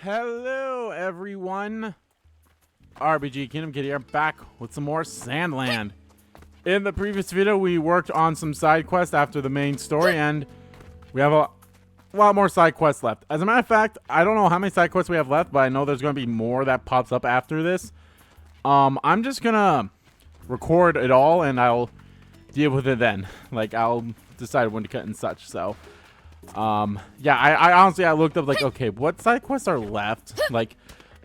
Hello, everyone. RBG Kingdom Kid here, back with some more Sandland. In the previous video, we worked on some side quests after the main story, and we have a lot more side quests left. As a matter of fact, I don't know how many side quests we have left, but I know there's going to be more that pops up after this. I'm just going to record it all, and I'll deal with it then. Like, I'll decide when to cut and such, so... yeah, I honestly, I looked up, like, okay, what side quests are left? Like,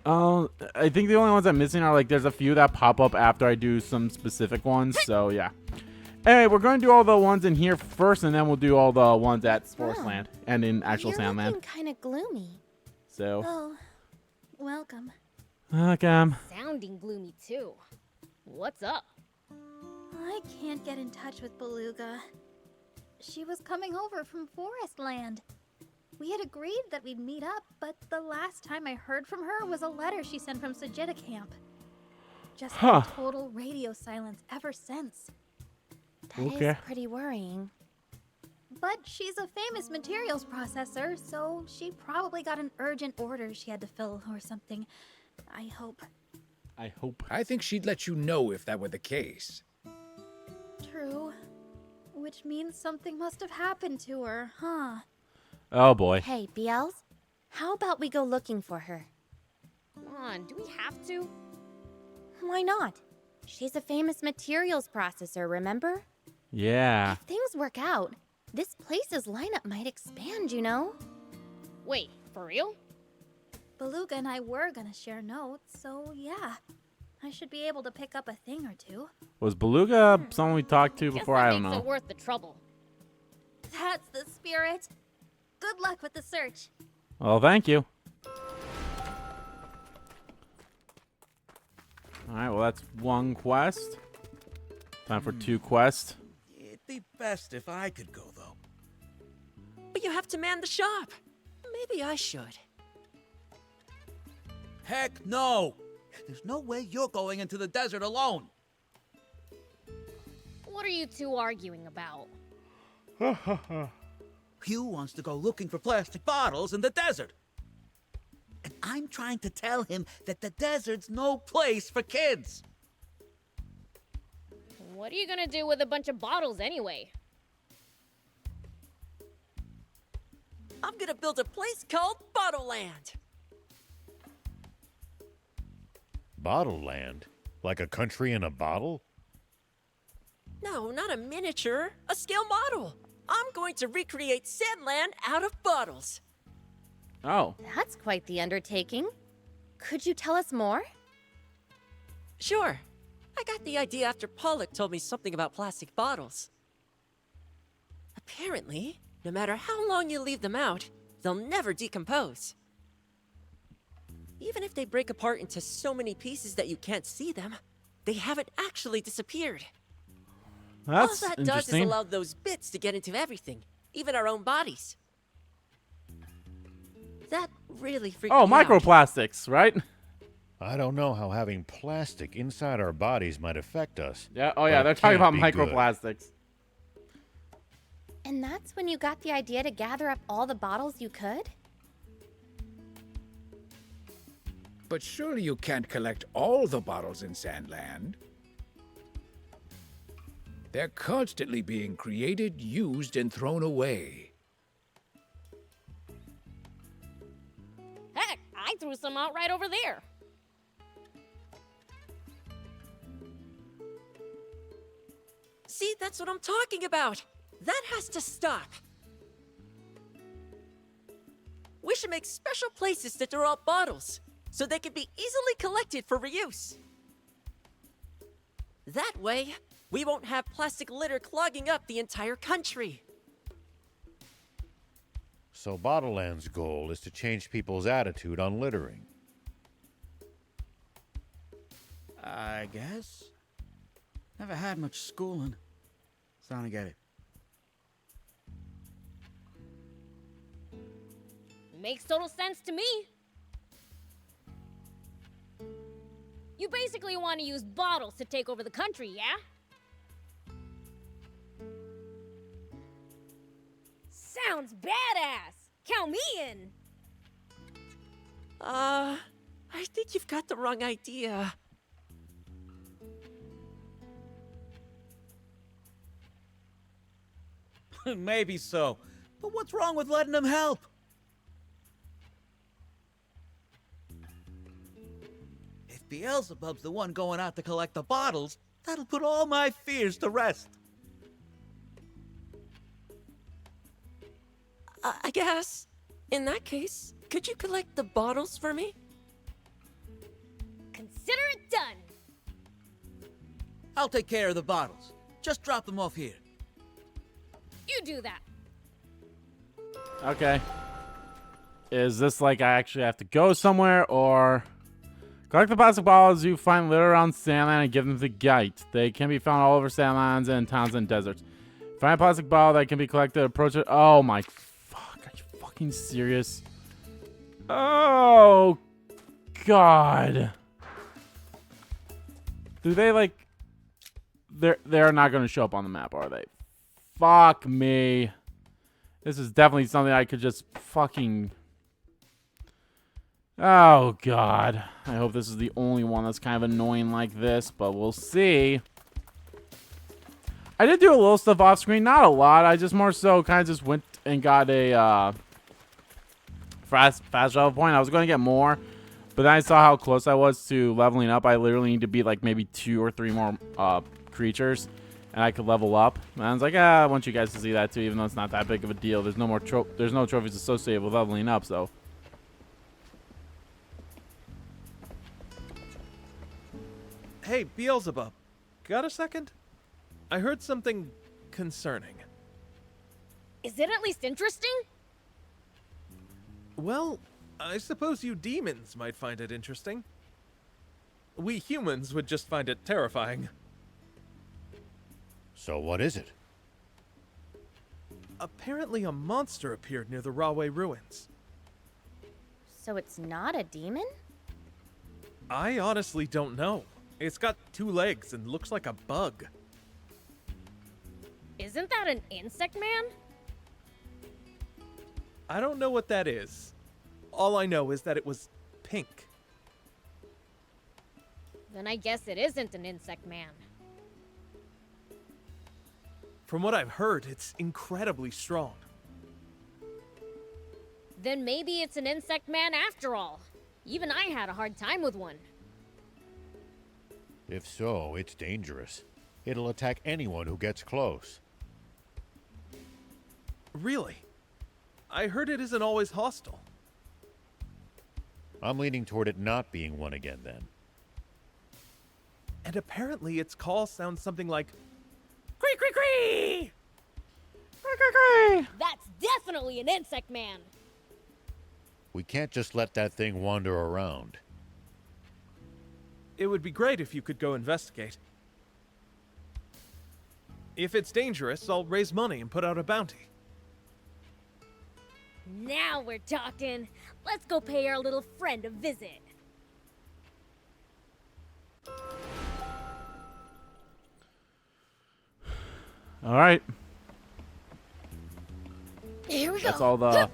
I think the only ones I'm missing are, like, there's a few that pop up after I do some specific ones, so, yeah. Anyway, we're going to do all the ones in here first, and then we'll do all the ones at Forest Land and in actual Sandland. You're looking kind of gloomy. So. Oh, welcome. Welcome. Sounding gloomy, too. What's up? I can't get in touch with Beluga. She was coming over from Forest Land. We had agreed that we'd meet up, but the last time I heard from her was a letter she sent from Sajita Camp. Just total radio silence ever since. That is pretty worrying. But she's a famous materials processor, so she probably got an urgent order she had to fill or something. I hope. I think she'd let you know if that were the case. True. Which means something must have happened to her, huh? Oh, boy. Hey, Beelz, how about we go looking for her? Come on, do we have to? Why not? She's a famous materials processor, remember? Yeah. If things work out, this place's lineup might expand, you know? Wait, for real? Beluga and I were gonna share notes, so yeah. I should be able to pick up a thing or two. Was Beluga someone we talked to before? I don't know. Guess that makes it worth the trouble. That's the spirit. Good luck with the search. Well, thank you. Alright, well, that's one quest. Time for two quests. It'd be best if I could go, though. But you have to man the shop. Maybe I should. Heck no! There's no way you're going into the desert alone. What are you two arguing about? Hugh wants to go looking for plastic bottles in the desert. And I'm trying to tell him that the desert's no place for kids. What are you gonna do with a bunch of bottles anyway? I'm gonna build a place called Bottle Land. Bottle Land? Like a country in a bottle? No, not a miniature, a scale model. I'm going to recreate Sandland out of bottles. Oh. That's quite the undertaking. Could you tell us more? Sure. I got the idea after Pollock told me something about plastic bottles. Apparently, no matter how long you leave them out, they'll never decompose. Even if they break apart into so many pieces that you can't see them, they haven't actually disappeared. That's all that does is allow those bits to get into everything, even our own bodies. That really freaked me out. Microplastics, right? I don't know how having plastic inside our bodies might affect us. Yeah. Oh, yeah. They're talking about microplastics. And that's when you got the idea to gather up all the bottles you could? But surely you can't collect all the bottles in Sandland. They're constantly being created, used, and thrown away. Heck, I threw some out right over there. See, that's what I'm talking about. That has to stop. We should make special places to throw out bottles, so they can be easily collected for reuse. That way, we won't have plastic litter clogging up the entire country. So Bottle Land's goal is to change people's attitude on littering. I guess. Never had much schooling. So I don't get it. Makes total sense to me. You basically want to use bottles to take over the country, yeah? Sounds badass! Count me in! I think you've got the wrong idea. Maybe so. But what's wrong with letting him help? If Beelzebub's the one going out to collect the bottles, that'll put all my fears to rest. I guess. In that case, could you collect the bottles for me? Consider it done. I'll take care of the bottles. Just drop them off here. You do that. Okay. Is this like I actually have to go somewhere, or... Collect the plastic bottles you find littered around Sandland and give them to Gite. They can be found all over Sandlands and towns and deserts. Find a plastic bottle that can be collected, approach it... Oh my... Fuck, are you fucking serious? Oh... God. Do they, like... They're not going to show up on the map, are they? Fuck me. This is definitely something I could just fucking... Oh, God. I hope this is the only one that's kind of annoying like this, but we'll see. I did do a little stuff off screen. Not a lot. I just more so kind of just went and got a fast travel point. I was going to get more, but then I saw how close I was to leveling up. I literally need to beat like maybe 2 or 3 more creatures, and I could level up. And I was like, I want you guys to see that too, even though it's not that big of a deal. There's no more there's no trophies associated with leveling up, so... Hey, Beelzebub, got a second? I heard something concerning. Is it at least interesting? Well, I suppose you demons might find it interesting. We humans would just find it terrifying. So what is it? Apparently a monster appeared near the Rahway ruins. So it's not a demon? I honestly don't know. It's got 2 legs and looks like a bug. Isn't that an insect man? I don't know what that is. All I know is that it was pink. Then I guess it isn't an insect man. From what I've heard, it's incredibly strong. Then maybe it's an insect man after all. Even I had a hard time with one. If so, it's dangerous. It'll attack anyone who gets close. Really? I heard it isn't always hostile. I'm leaning toward it not being one again then. And apparently its call sounds something like... Cree cree cree! That's definitely an insect man. We can't just let that thing wander around. It would be great if you could go investigate. If it's dangerous, I'll raise money and put out a bounty. Now we're talking. Let's go pay our little friend a visit. All right. Here we go. That's all the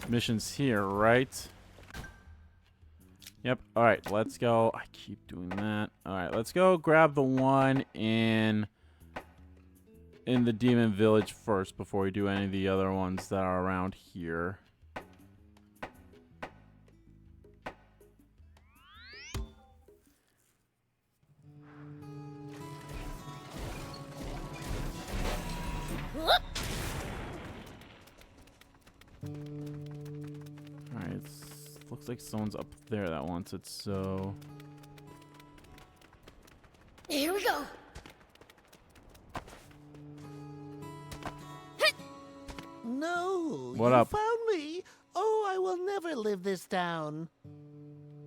missions here, right? Yep. All right, let's go. I keep doing that. All right, let's go grab the one in the demon village first before we do any of the other ones that are around here. Whoop. Alright, looks like someone's up there that wants it, so... Here we go. No, What you up? found me. Oh, I will never live this down.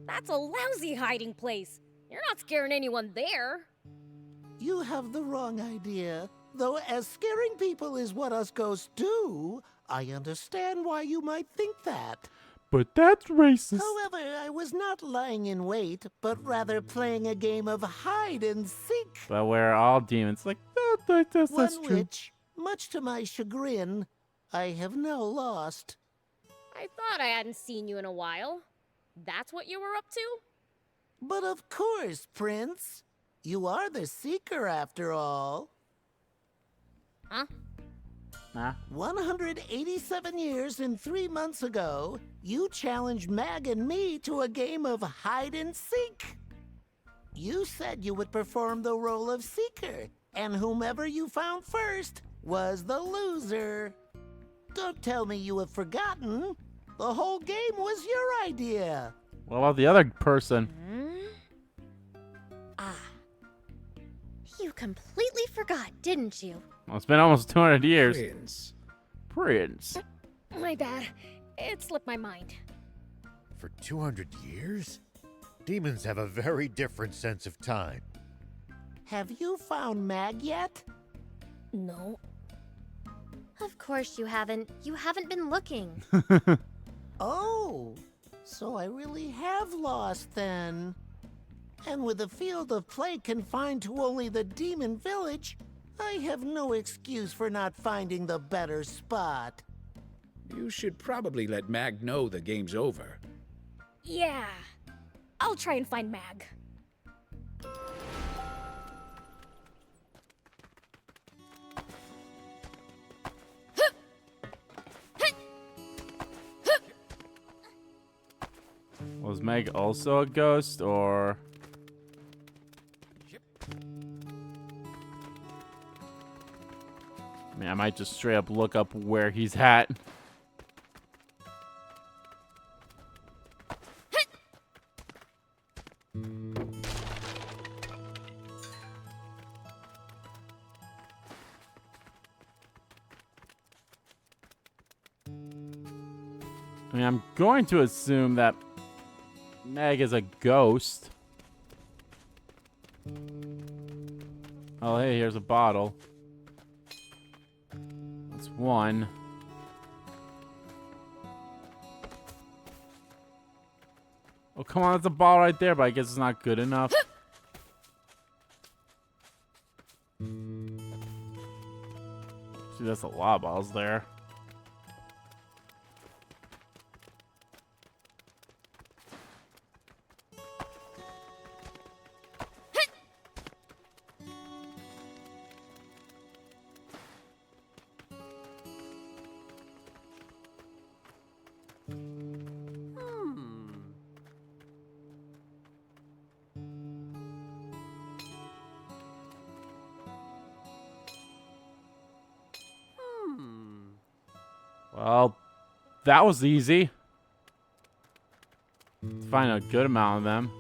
That's a lousy hiding place. You're not scaring anyone there. You have the wrong idea. Though as scaring people is what us ghosts do, I understand why you might think that. But that's racist. However, I was not lying in wait, but rather playing a game of hide and seek. But we're all demons. Like, no, that's One true. which, much to my chagrin, I have now lost. I thought I hadn't seen you in a while. That's what you were up to? But of course, Prince. You are the Seeker after all. Huh? Nah. 187 years and 3 months ago, you challenged Mag and me to a game of hide and seek. You said you would perform the role of Seeker, and whomever you found first was the loser. Don't tell me you have forgotten. The whole game was your idea. What about the other person? Ah. You completely forgot, didn't you? Well, it's been almost 200 years. Prince. Prince. My bad. It slipped my mind. For 200 years? Demons have a very different sense of time. Have you found Mag yet? No. Of course you haven't. You haven't been looking. Oh, so I really have lost then. And with the field of play confined to only the demon village, I have no excuse for not finding the better spot. You should probably let Mag know the game's over. Yeah. I'll try and find Mag. Was Meg also a ghost, or? I mean, I might just straight up look up where he's at. I mean, I'm going to assume that Meg is a ghost. Oh, hey, here's a bottle. That's one. Oh, come on, that's a bottle right there, but I guess it's not good enough. See, that's a lot of bottles there. Well, that was easy. Let's find a good amount of them.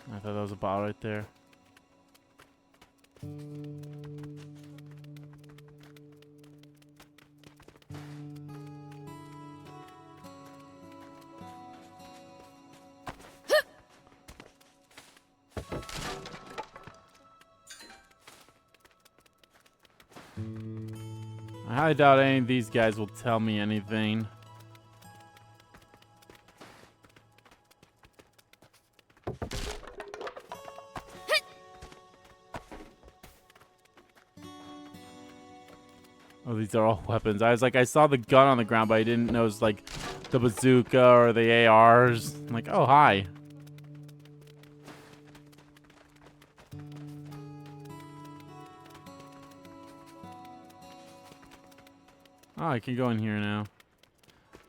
I thought that was a bottle right there. I highly doubt any of these guys will tell me anything. Oh, these are all weapons. I was like, I saw the gun on the ground, but I didn't know it was like the bazooka or the ARs. I'm like, oh, hi. Oh, I can go in here now.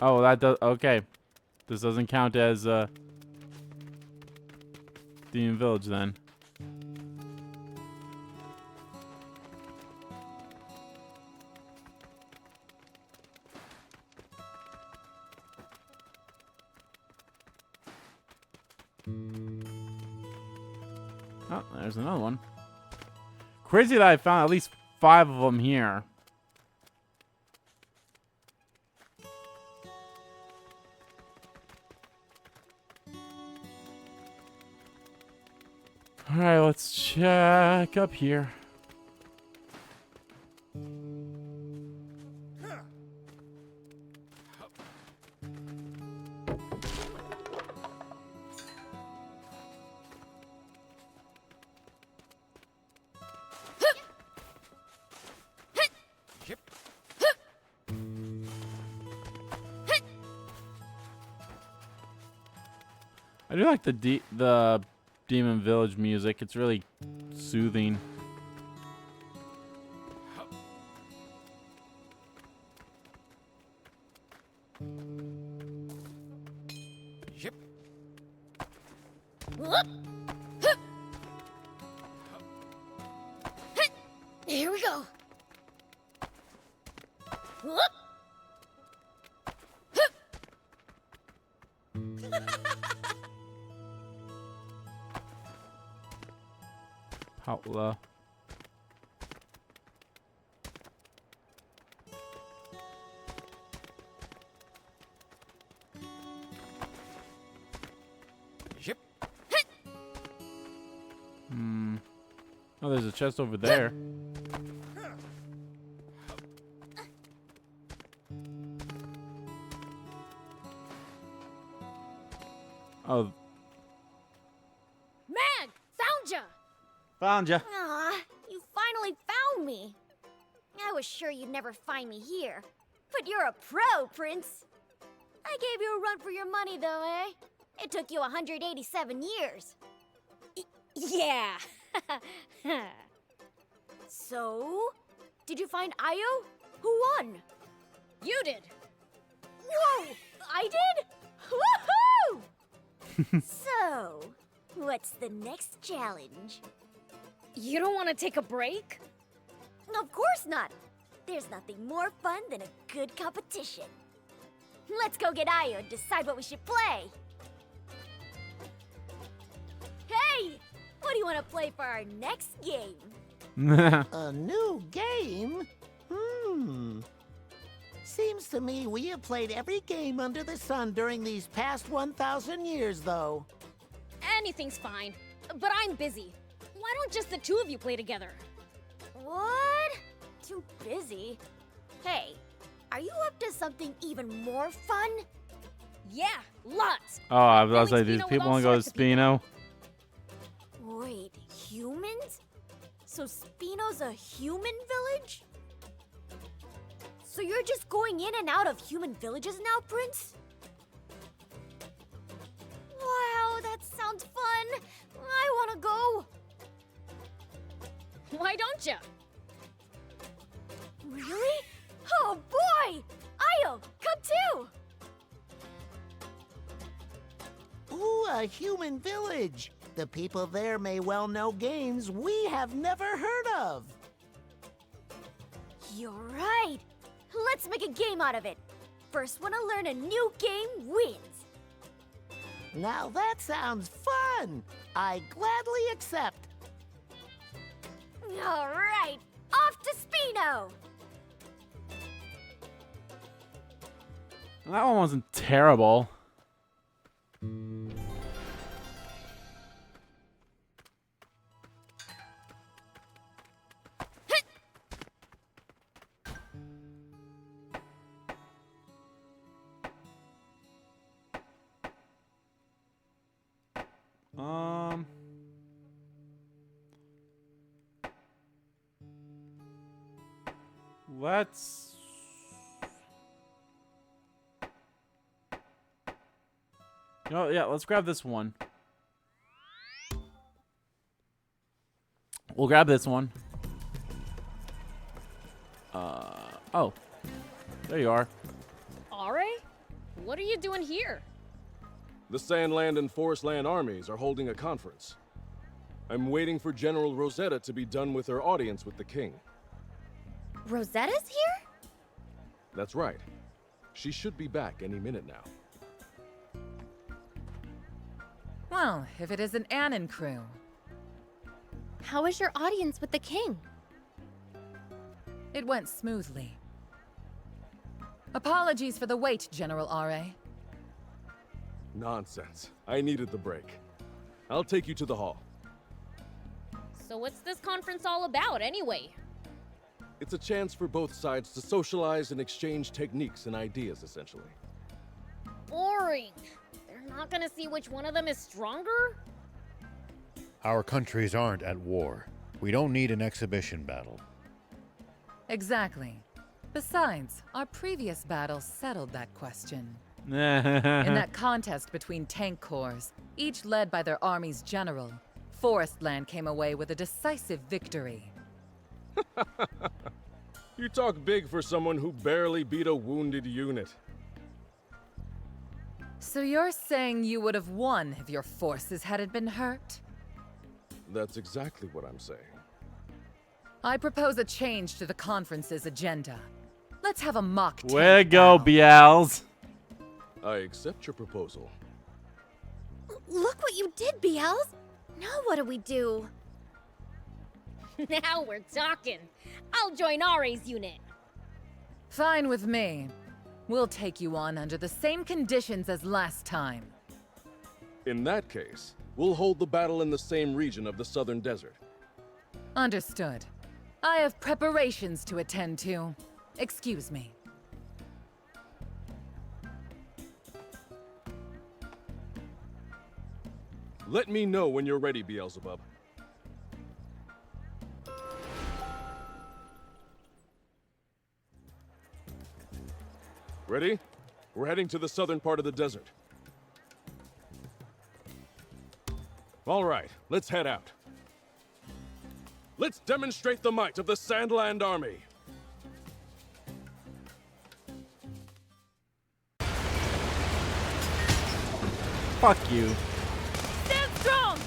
Oh, that does. Okay. This doesn't count as Demon Village then. Oh, there's another one. Crazy that I found at least 5 of them here. Alright, let's check up here. I do like the Demon Village music. It's really soothing. Yep. Whoop. Huh. Huh. Here we go. Whoop. Huh. Paula. Yep. Oh, there's a chest over there. Oh, Mag, found ya! found ya. Aw, you finally found me. I was sure you'd never find me here. But you're a pro, Prince. I gave you a run for your money, though, eh? It took you 187 years. Yeah. So, did you find Io? Who won? You did. Whoa, I did? Woohoo! So, what's the next challenge? You don't want to take a break? Of course not. There's nothing more fun than a good competition. Let's go get Io and decide what we should play. Hey! What do you want to play for our next game? A new game? Seems to me we have played every game under the sun during these past 1,000 years, though. Anything's fine, but I'm busy. Why don't just the two of you play together? What? Too busy? Hey, are you up to something even more fun? Yeah, lots. Oh, I was Filling like, these Spino with people all want to go to sorts of people. Spino. Wait, humans? So Spino's a human village? So you're just going in and out of human villages now, Prince? Wow, that sounds fun. I want to go. Why don't you? Really? Oh boy! Io, come too! Ooh, a human village. The people there may well know games we have never heard of. You're right. Let's make a game out of it. First one to learn a new game wins. Now that sounds fun. I gladly accept. All right, off to Spino. That one wasn't terrible. Let's... Oh, yeah, let's grab this one. We'll grab this one. Oh. There you are. Alright, what are you doing here? The Sandland and Forestland armies are holding a conference. I'm waiting for General Rosetta to be done with her audience with the king. Rosetta's here? That's right. She should be back any minute now. Well, if it isn't Anne and crew. How was your audience with the king? It went smoothly. Apologies for the wait, General R.A. Nonsense. I needed the break. I'll take you to the hall. So what's this conference all about, anyway? It's a chance for both sides to socialize and exchange techniques and ideas, essentially. Boring. They're not gonna see which one of them is stronger? Our countries aren't at war. We don't need an exhibition battle. Exactly. Besides, our previous battle settled that question. In that contest between tank corps, each led by their army's general, Forestland came away with a decisive victory. You talk big for someone who barely beat a wounded unit. So you're saying you would have won if your forces hadn't been hurt? That's exactly what I'm saying. I propose a change to the conference's agenda. Let's have a mock Way to tank go, battle. Beelz. I accept your proposal. Look what you did, Beelz! Now what do we do? Now we're talking. I'll join Ari's unit. Fine with me. We'll take you on under the same conditions as last time. In that case, we'll hold the battle in the same region of the southern desert. Understood. I have preparations to attend to. Excuse me. Let me know when you're ready, Beelzebub. Ready? We're heading to the southern part of the desert. All right, let's head out. Let's demonstrate the might of the Sandland Army. Fuck you. Stand strong!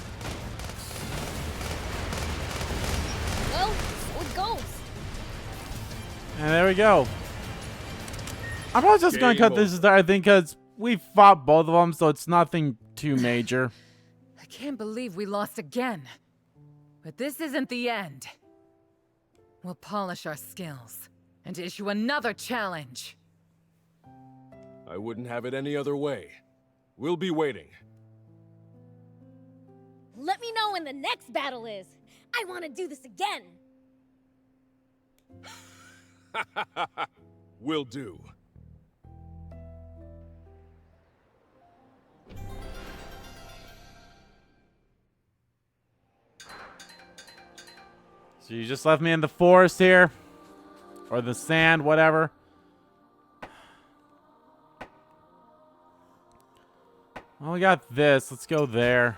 Well, so it goes. And there we go. I'm probably just gonna Game cut this over. I think, because we fought both of them, so it's nothing too major. I can't believe we lost again. But this isn't the end. We'll polish our skills and issue another challenge. I wouldn't have it any other way. We'll be waiting. Let me know when the next battle is. I want to do this again. Will do. So you just left me in the forest here? Or the sand, whatever. Well, we got this. Let's go there.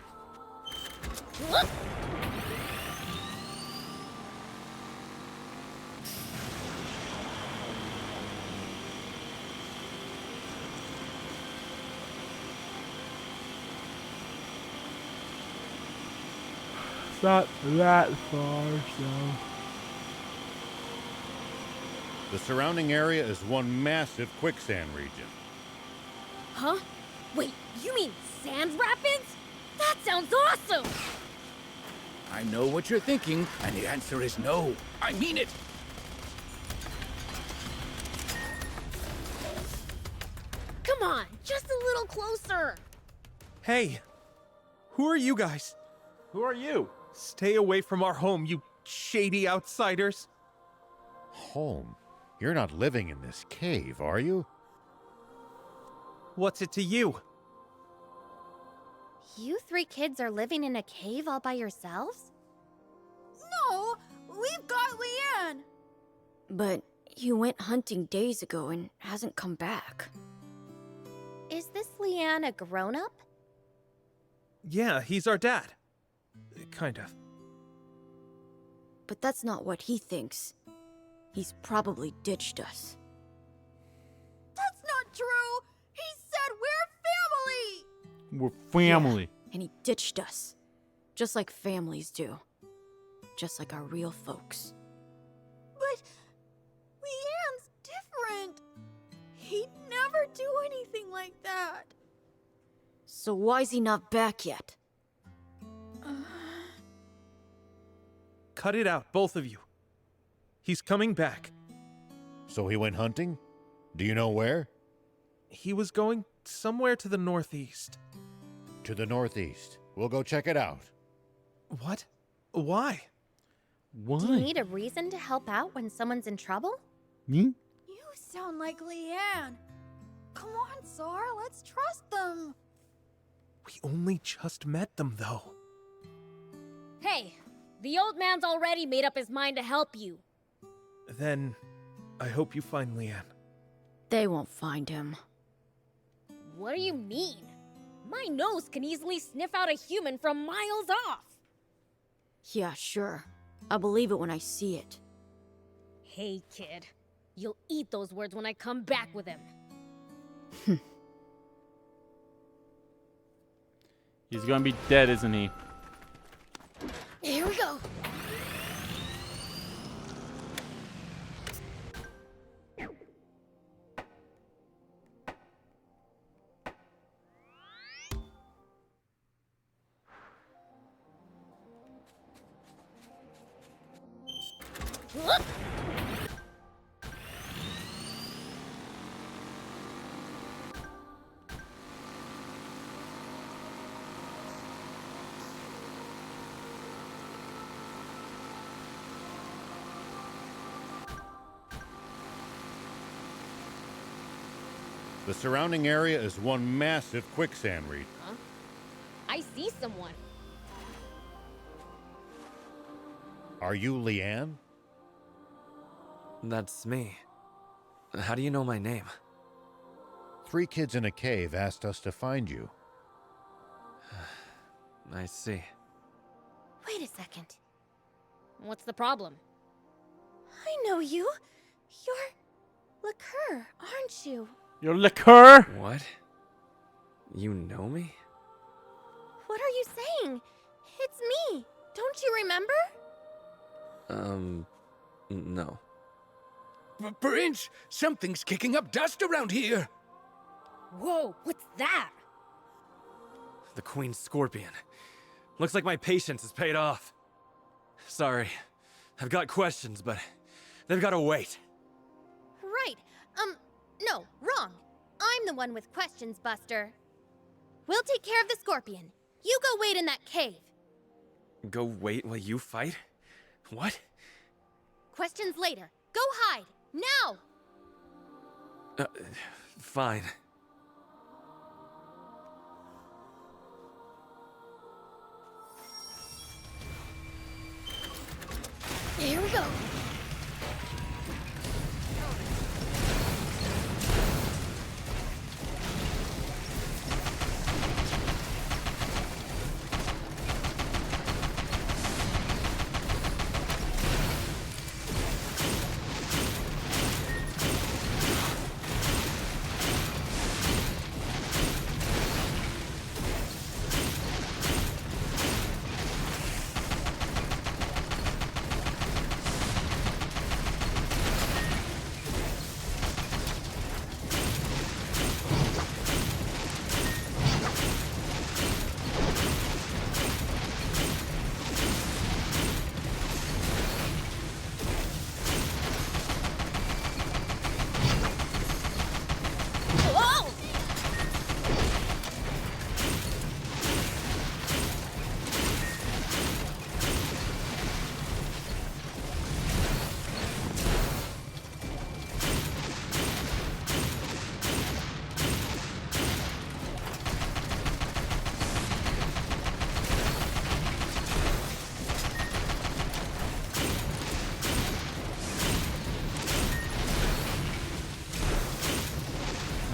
It's not that far, so... The surrounding area is one massive quicksand region. Huh? Wait, you mean Sand Rapids? That sounds awesome! I know what you're thinking, and the answer is no. I mean it. Come on, just a little closer. Hey, who are you guys? Who are you? Stay away from our home, you shady outsiders. Home? You're not living in this cave, are you? What's it to you? You three kids are living in a cave all by yourselves? No, we've got Leanne. But he went hunting days ago and hasn't come back. Is this Leanne a grown-up? Yeah, he's our dad. Kind of. But that's not what he thinks. He's probably ditched us. That's not true. He said we're family. We're family. Yeah, and he ditched us. Just like families do. Just like our real folks. But Leanne's different. He'd never do anything like that. So why's he not back yet? Cut it out, both of you. He's coming back. So he went hunting? Do you know where? He was going somewhere to the northeast. To the northeast. We'll go check it out. What? Why? Why? Do you need a reason to help out when someone's in trouble? Me? You sound like Leanne. Come on, Sar, let's trust them. We only just met them, though. Hey, the old man's already made up his mind to help you. Then, I hope you find Leanne. They won't find him. What do you mean? My nose can easily sniff out a human from miles off. Yeah, sure. I'll believe it when I see it. Hey, kid. You'll eat those words when I come back with him. He's gonna be dead, isn't he? Here we go. The surrounding area is one massive quicksand reef. Huh? I see someone. Are you Leanne? That's me. How do you know my name? 3 kids in a cave asked us to find you. I see. Wait a second. What's the problem? I know you. You're Liqueur, aren't you? Your liqueur? What? You know me? What are you saying? It's me. Don't you remember? No. Prince, something's kicking up dust around here. Whoa, what's that? The Queen Scorpion. Looks like my patience has paid off. Sorry. I've got questions, but they've got to wait. Right. No, wrong. I'm the one with questions, Buster. We'll take care of the scorpion. You go wait in that cave. Go wait while you fight? What? Questions later. Go hide. Now! Fine. Here we go.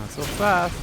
So fast.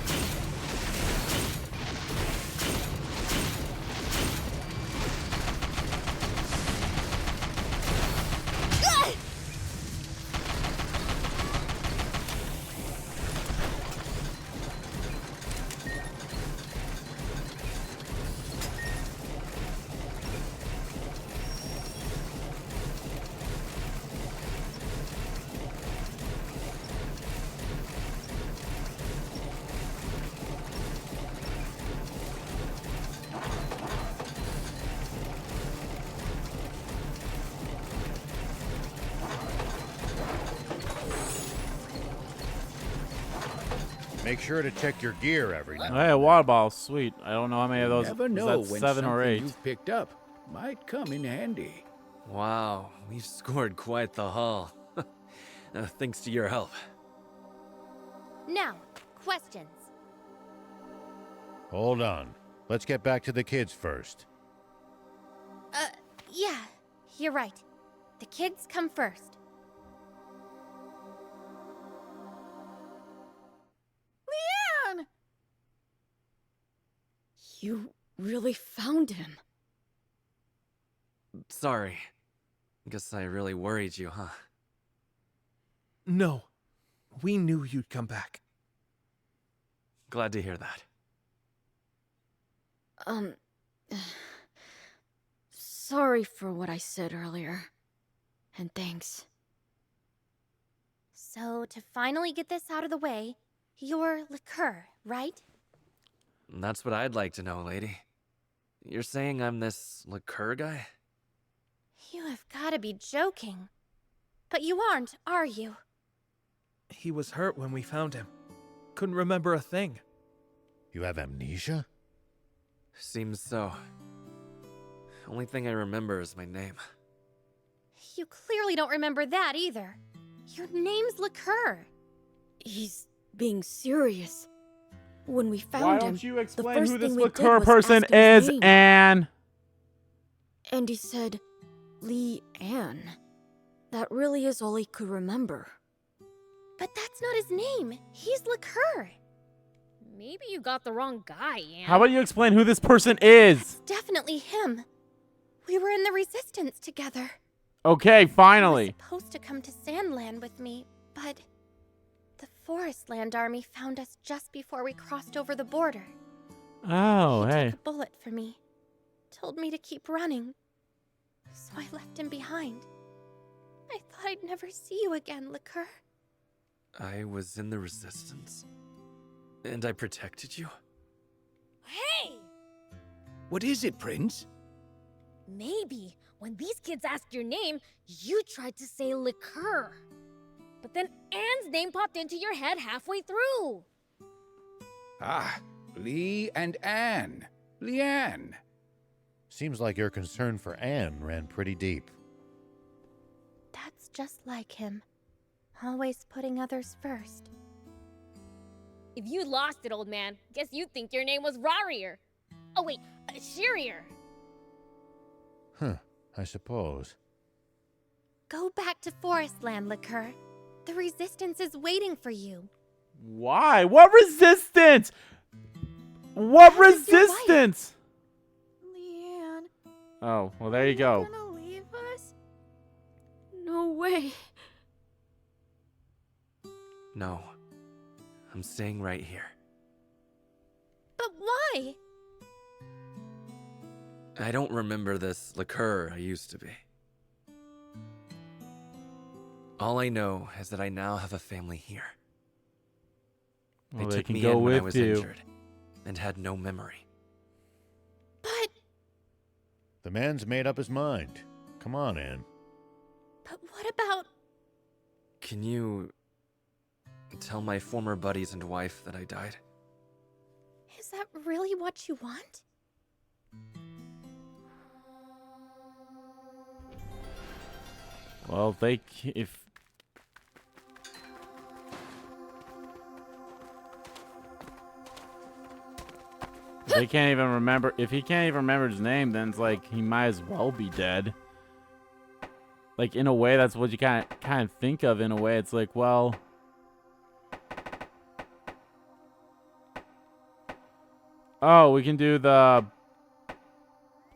Make sure to check your gear every night. Hey, a water bottle, sweet. I don't know how many of those. Never Is know that when 7 or something 8? you've picked up might come in handy. Wow, we've scored quite the haul. Thanks to your help. Now, questions. Hold on. Let's get back to the kids first. Yeah, you're right. The kids come first. Leanne! You really found him. Sorry. Guess I really worried you, huh? No. We knew you'd come back. Glad to hear that. Sorry for what I said earlier. And thanks. So, to finally get this out of the way, you're Liqueur, right? That's what I'd like to know, lady. You're saying I'm this liqueur guy? You have gotta be joking. But you aren't, are you? He was hurt when we found him. Couldn't remember a thing. You have amnesia? Seems so. Only thing I remember is my name. You clearly don't remember that either. Your name's Liqueur. He's being serious. When we found Why him, don't you the explain first who this thing we did liqueur was person ask his is, name. Anne? And he said, Lee Ann. That really is all he could remember. But that's not his name. He's Liqueur. Maybe you got the wrong guy, Anne. How about you explain who this person is? Definitely him. We were in the Resistance together. Okay, finally. He was supposed to come to Sandland with me, but the Forestland army found us just before we crossed over the border. Oh, He hey. took a bullet for me. Told me to keep running. So I left him behind. I thought I'd never see you again, Liqueur. I was in the Resistance? And I protected you? Hey! What is it, Prince? Maybe when these kids asked your name, you tried to say Liqueur. But then Anne's name popped into your head halfway through. Ah, Lee and Anne. Leanne. Seems like your concern for Anne ran pretty deep. That's just like him. Always putting others first. If you lost it, old man, guess you'd think your name was Rarier. Oh wait, Shearier. Huh, I suppose. Go back to Forestland, Liqueur. The Resistance is waiting for you. Why? What resistance? What resistance? Leanne. Oh, well, there you go. Gonna leave us? No way. No. I'm staying right here. But why? I don't remember this liqueur I used to be. All I know is that I now have a family here. Well, they they took can me go in when I with was you. injured and had no memory. But The man's made up his mind. Come on, Anne. what about... Can you tell my former buddies and wife that I died? Is that really what you want? Well, if they can't even remember, if he can't even remember his name, then it's like he might as well be dead. Like, in a way, that's what you kind of think of. In a way, it's like, well, oh, we can do that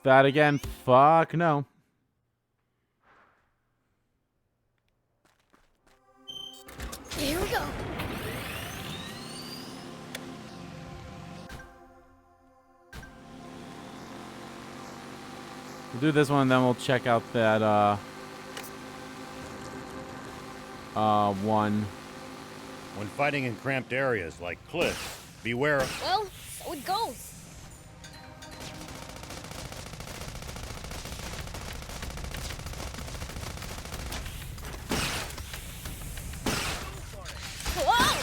again. Fuck no. Here we go. We'll do this one, and then we'll check out that one. When fighting in cramped areas like cliffs, beware of... Well, so it goes. Whoa!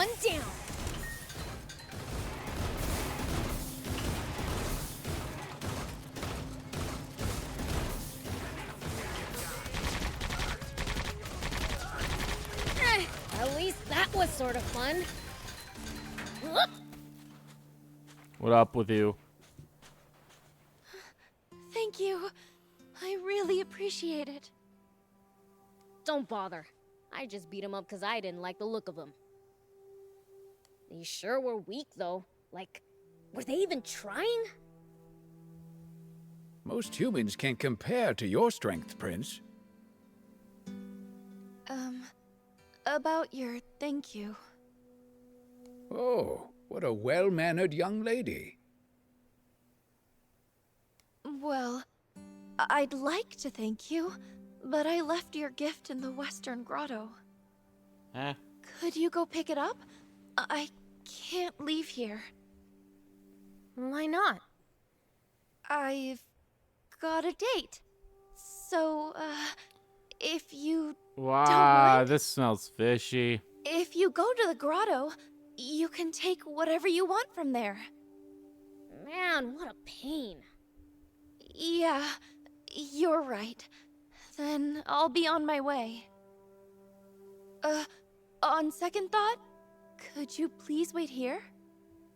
one down. At least that was sort of fun. What up with you? Thank you. I really appreciate it. Don't bother. I just beat him up because I didn't like the look of him. They sure were weak, though. Like, were they even trying? Most humans can't compare to your strength, Prince. About your thank you. Oh, what a well-mannered young lady. Well, I'd like to thank you, but I left your gift in the Western Grotto. Eh? Could you go pick it up? I can't leave here. Why not? I've got a date. So, if you Wow, this smells fishy. If you go to the grotto, you can take whatever you want from there. Man, what a pain. Yeah, you're right. Then I'll be on my way. On second thought, could you please wait here?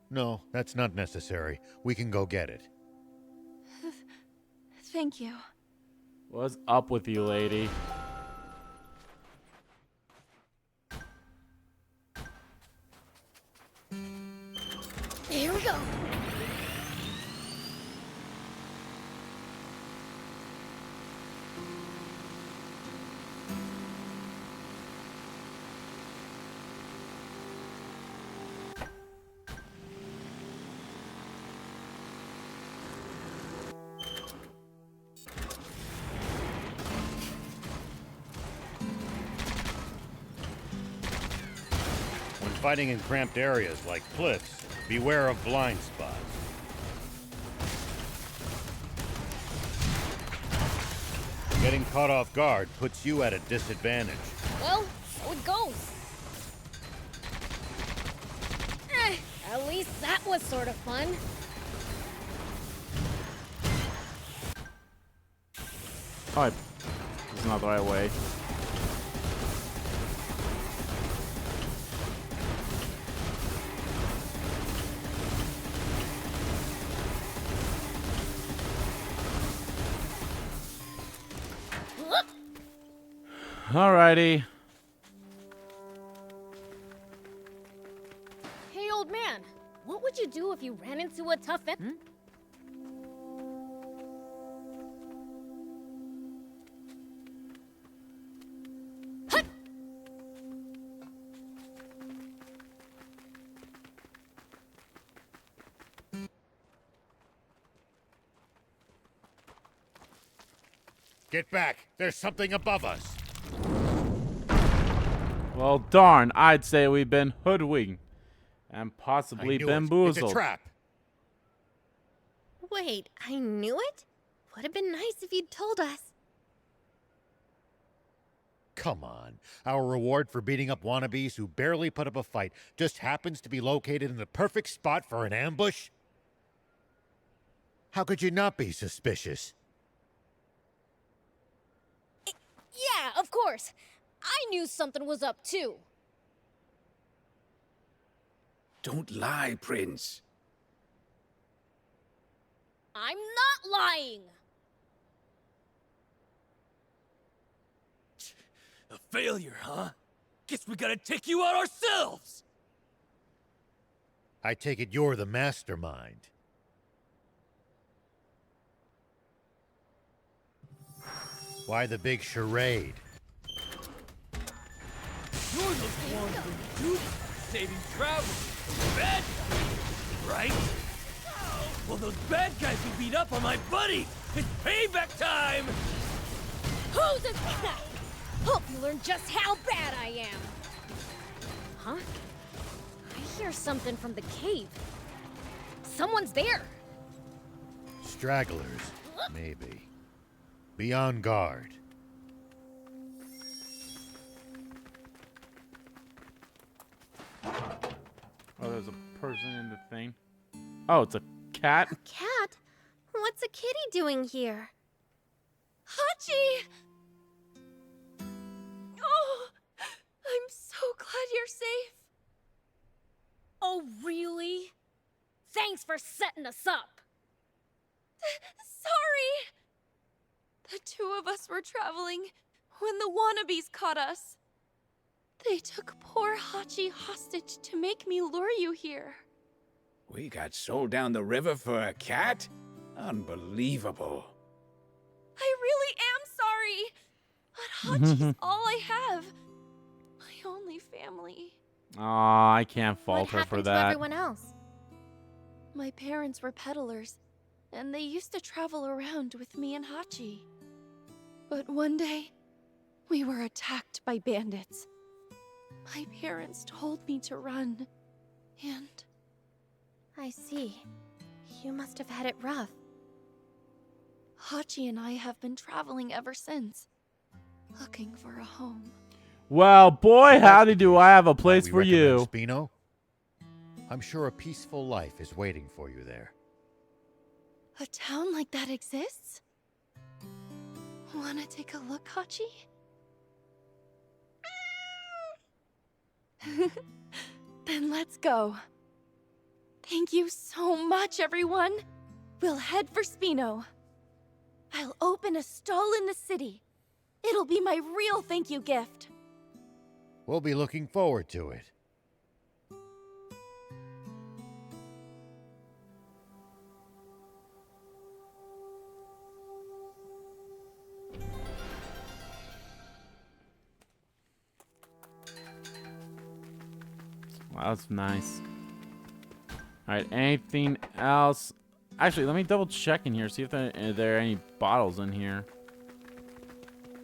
No, that's not necessary. We can go get it. Thank you. What's up with you, lady? Here we go. When fighting in cramped areas like cliffs, beware of blind spots. Getting caught off guard puts you at a disadvantage. Well, so it goes. At least that was sort of fun. Oh, this is not the right way. Alrighty. Hey, old man, what would you do if you ran into a tough enemy? Get back! There's something above us! Well, darn, I'd say we've been hoodwinked and possibly I knew bamboozled. It's a trap! Wait, I knew it? Would have been nice if you'd told us. Come on. Our reward for beating up wannabes who barely put up a fight just happens to be located in the perfect spot for an ambush? How could you not be suspicious? Yeah, of course. I knew something was up too. Don't lie, Prince. I'm not lying. A failure, huh? Guess we gotta take you out ourselves! I take it you're the mastermind. Why the big charade? You're the one who do saving travelers from the bad guys, right? Well, those bad guys who beat up on my buddy! It's payback time! Who's it? Hope you learn just how bad I am. Huh? I hear something from the cave. Someone's there. Stragglers, maybe. Be on guard. there's a person in the thing. Oh, it's a cat? Cat? What's a kitty doing here? Hachi! Oh, I'm so glad you're safe. Oh, really? Thanks for setting us up. Sorry! The two of us were traveling when the wannabes caught us. They took poor Hachi hostage to make me lure you here. We got sold down the river for a cat? Unbelievable. I really am sorry, but Hachi's all I have. My only family. Aw, I can't fault her What for happened to that. everyone else? My parents were peddlers, and they used to travel around with me and Hachi. But one day, we were attacked by bandits. My parents told me to run, and... I see. You must have had it rough. Hachi and I have been traveling ever since, looking for a home. Well, boy, howdy do I have a place We for recommend you. Spino. I'm sure a peaceful life is waiting for you there. A town like that exists? Wanna take a look, Hachi? Then let's go. Thank you so much, everyone. We'll head for Spino. I'll open a stall in the city. It'll be my real thank you gift. We'll be looking forward to it. Wow, that's nice. Alright, anything else? Actually, let me double check in here, see if there are any bottles in here.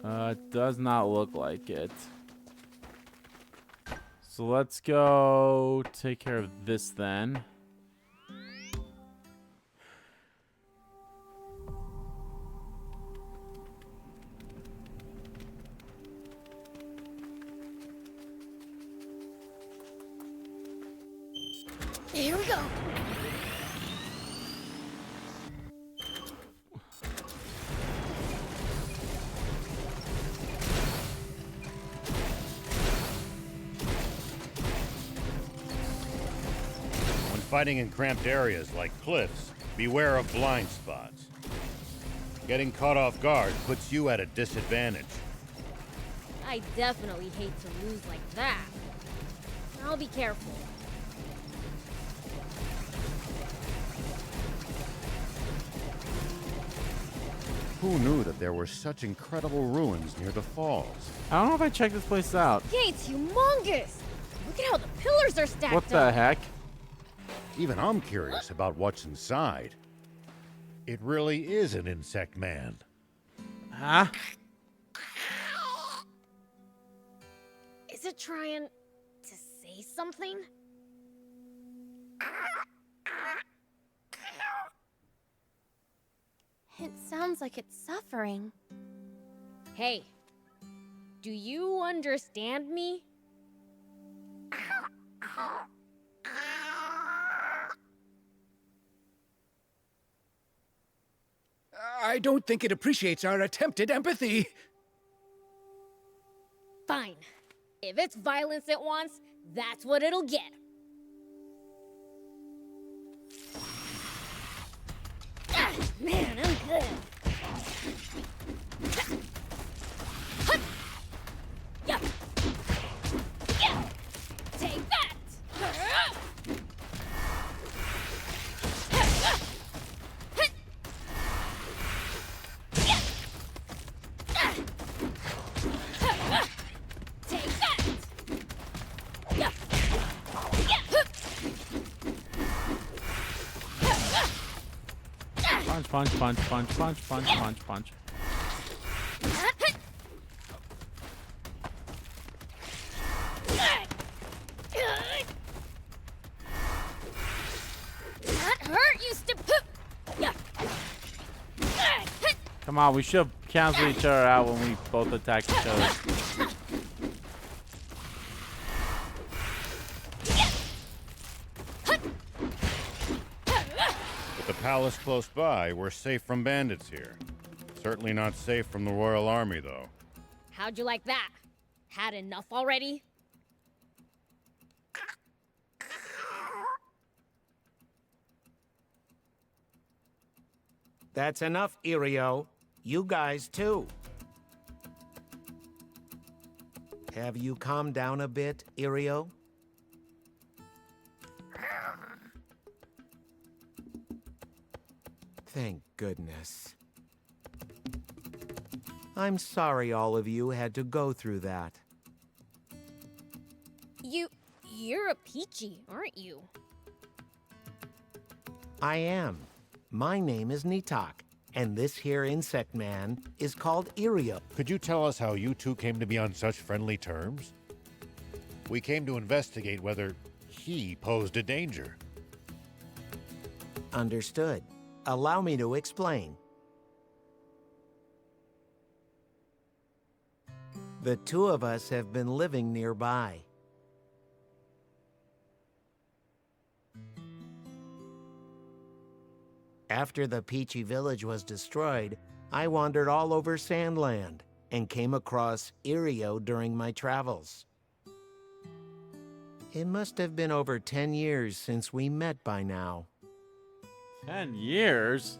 It does not look like it. So let's go take care of this then. Here we go. When fighting in cramped areas like cliffs, beware of blind spots. Getting caught off guard puts you at a disadvantage. I definitely hate to lose like that. I'll be careful. Who knew that there were such incredible ruins near the falls? I don't know if I checked this place out. Gate's humongous! Look at how the pillars are stacked What the heck? Even I'm curious about what's inside. It really is an insect man. Huh? Is it trying to say something? It sounds like it's suffering. Hey, do you understand me? I don't think it appreciates our attempted empathy. Fine. If it's violence it wants, that's what it'll get. Ah, man, I'm good. Yeah. Yeah. Take that. Take that. Yeah. Punch, punch, punch, punch, punch, punch, punch, punch. That hurt, you Yeah. Come on, we should cancel each other out when we both attack each other. With the palace close by, we're safe from bandits here. Certainly not safe from the Royal Army, though. How'd you like that? Had enough already? That's enough, Irio. You guys, too. Have you calmed down a bit, Irio? Thank goodness. I'm sorry all of you had to go through that. You're a Peachy, aren't you? I am. My name is Nitak, and this here insect man is called Irio. Could you tell us how you two came to be on such friendly terms? We came to investigate whether he posed a danger. Understood. Allow me to explain. The two of us have been living nearby. After the Peachy village was destroyed, I wandered all over Sandland and came across Irio during my travels. It must have been over 10 years since we met by now. 10 years?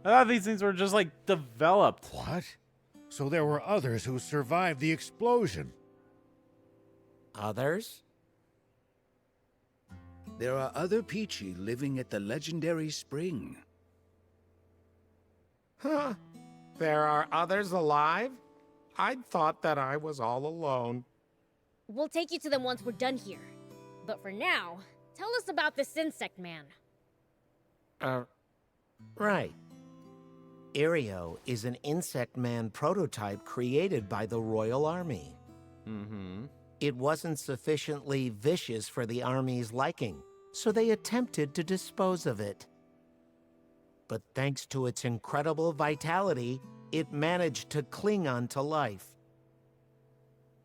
I thought these things were just, like, developed. What? So there were others who survived the explosion. Others? There are other Peachy living at the legendary spring. Huh. There are others alive? I'd thought that I was all alone. We'll take you to them once we're done here. But for now, tell us about this insect man. Right. Irio is an insect man prototype created by the Royal Army. Mm-hmm. It wasn't sufficiently vicious for the Army's liking, so they attempted to dispose of it. But thanks to its incredible vitality, it managed to cling on to life.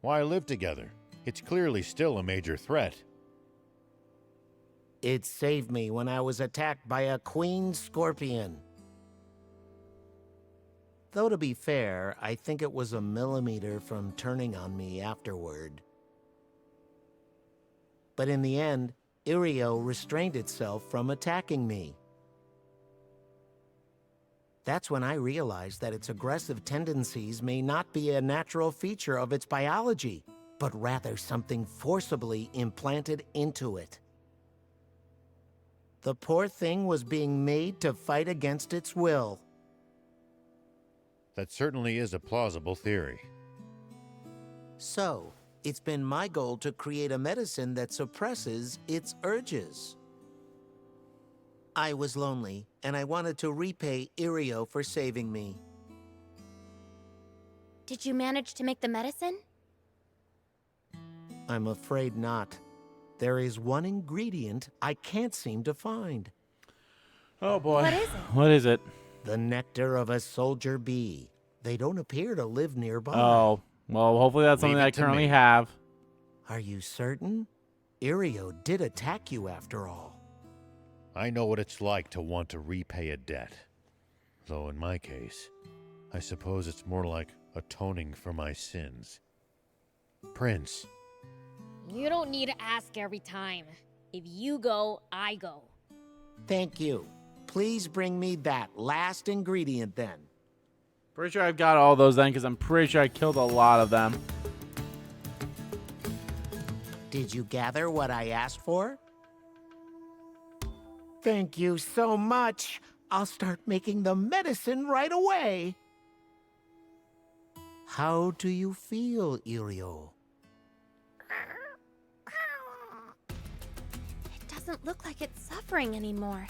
Why live together? It's clearly still a major threat. It saved me when I was attacked by a queen scorpion. Though to be fair, I think it was a millimeter from turning on me afterward. But in the end, Irio restrained itself from attacking me. That's when I realized that its aggressive tendencies may not be a natural feature of its biology, but rather something forcibly implanted into it. The poor thing was being made to fight against its will. That certainly is a plausible theory. So, it's been my goal to create a medicine that suppresses its urges. I was lonely, and I wanted to repay Irio for saving me. Did you manage to make the medicine? I'm afraid not. There is one ingredient I can't seem to find. Oh boy. What is it? What is it? The nectar of a soldier bee. They don't appear to live nearby. Oh, well, hopefully that's something Leave I it to currently me. have. Are you certain? Irio did attack you after all. I know what it's like to want to repay a debt. Though in my case, I suppose it's more like atoning for my sins. Prince. You don't need to ask every time. If you go, I go. Thank you. Please bring me that last ingredient then. Pretty sure I've got all those then, because I'm pretty sure I killed a lot of them. Did you gather what I asked for? Thank you so much. I'll start making the medicine right away. How do you feel, Irio? It doesn't look like it's suffering anymore.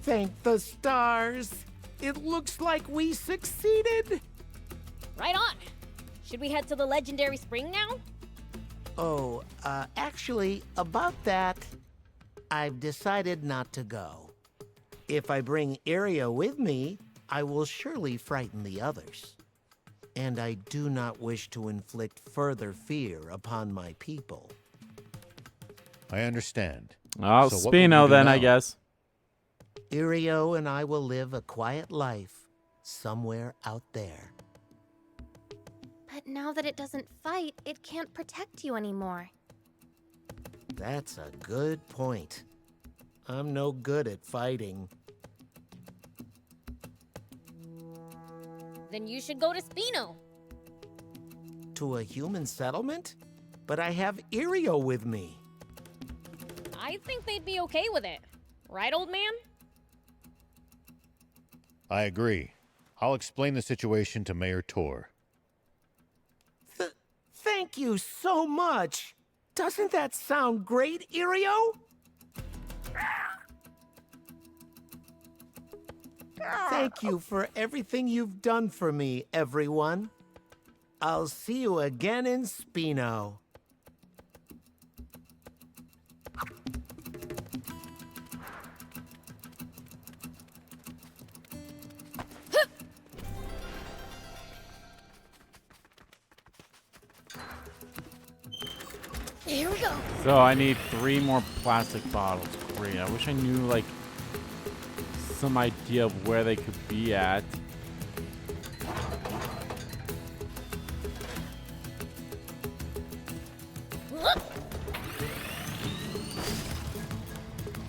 Thank the stars. It looks like we succeeded. Right on. Should we head to the legendary spring now? Oh, actually, about that, I've decided not to go. If I bring Irio with me, I will surely frighten the others. And I do not wish to inflict further fear upon my people. I understand. Oh, So what will you Spino do then, I now? guess. Irio and I will live a quiet life somewhere out there. But now that it doesn't fight, it can't protect you anymore. That's a good point. I'm no good at fighting. Then you should go to Spino. To a human settlement? But I have Irio with me. I think they'd be okay with it. Right, old man? I agree. I'll explain the situation to Mayor Tor. Thank you so much. Doesn't that sound great, Irio? Thank you for everything you've done for me, everyone. I'll see you again in Spino. Here we go. So I need 3 more plastic bottles. Great. I wish I knew, like, some idea of where they could be at.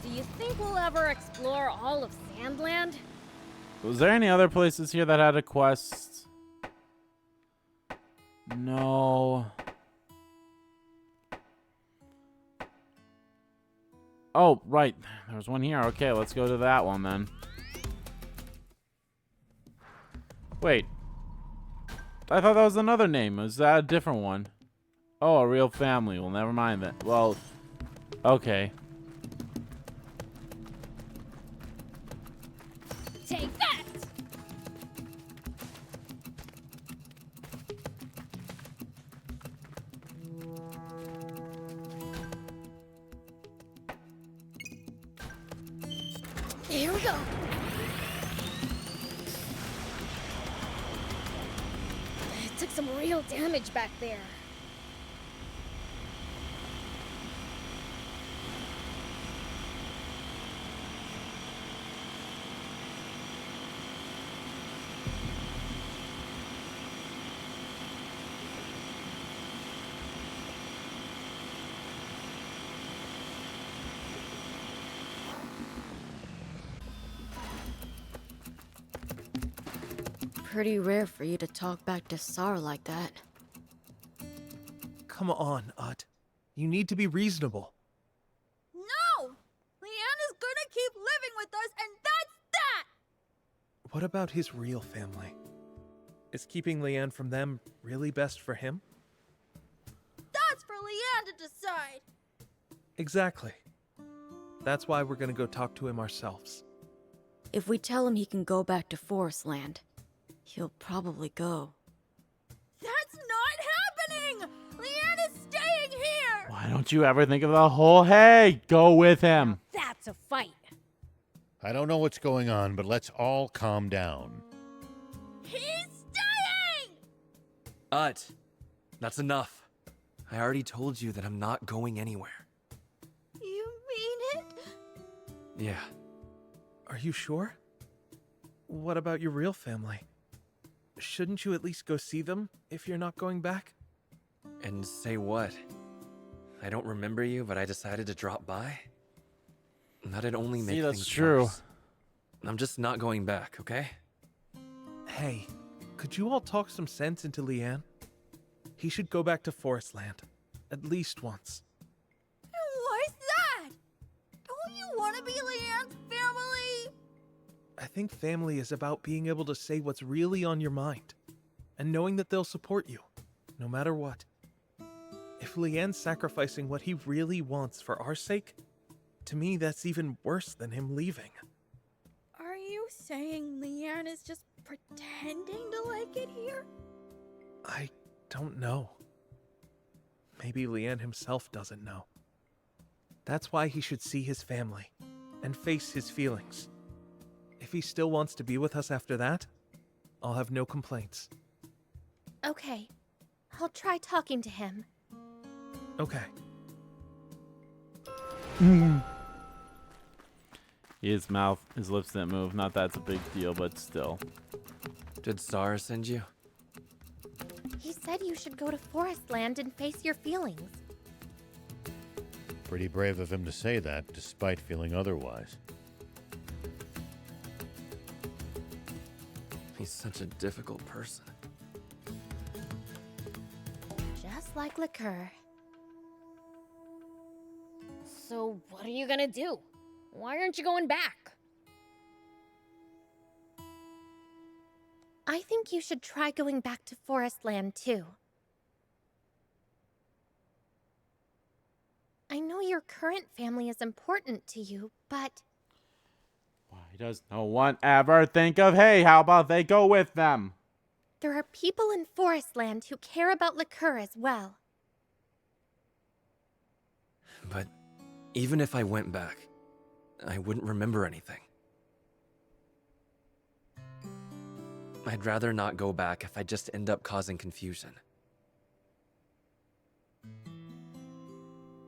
Do you think we'll ever explore all of Sandland? Was there any other places here that had a quest? No. Oh, right. There was one here. Okay, let's go to that one then. Wait. I thought that was another name. Was that a different one? Oh, a real family. Well, never mind that. Well, okay. Take that! Here we go. It took some real damage back there. Pretty rare for you to talk back to Sar like that. Come on, Ut. You need to be reasonable. No! Leanne is gonna keep living with us, and that's that! What about his real family? Is keeping Leanne from them really best for him? That's for Leanne to decide! Exactly. That's why we're gonna go talk to him ourselves. If we tell him he can go back to Forest Land, he'll probably go. That's not happening! Leanne is staying here! Why don't you ever think of the whole, hey, go with him? That's a fight. I don't know what's going on, but let's all calm down. He's staying! Ut, that's enough. I already told you that I'm not going anywhere. You mean it? Yeah. Are you sure? What about your real family? Shouldn't you at least go see them if you're not going back? And say what? I don't remember you, but I decided to drop by? That'd only make that's things true. worse. I'm just not going back, okay? Hey, could you all talk some sense into Leanne? He should go back to Forest Land. At least once. Why's that? Don't you want to be Leanne's family? I think family is about being able to say what's really on your mind. And knowing that they'll support you, no matter what. If Leanne's sacrificing what he really wants for our sake, to me that's even worse than him leaving. Are you saying Leanne is just pretending to like it here? I don't know. Maybe Leanne himself doesn't know. That's why he should see his family and face his feelings. If he still wants to be with us after that, I'll have no complaints. Okay. I'll try talking to him. Okay. His lips didn't move. Not that it's a big deal, but still. Did Sar send you? He said you should go to Forestland and face your feelings. Pretty brave of him to say that, despite feeling otherwise. He's such a difficult person. Just like liqueur. So, what are you gonna do? Why aren't you going back? I think you should try going back to Forestland too. I know your current family is important to you, but Why does no one ever think of, hey, how about they go with them? there are people in Forestland who care about liqueur as well. But even if I went back, I wouldn't remember anything. I'd rather not go back if I just end up causing confusion.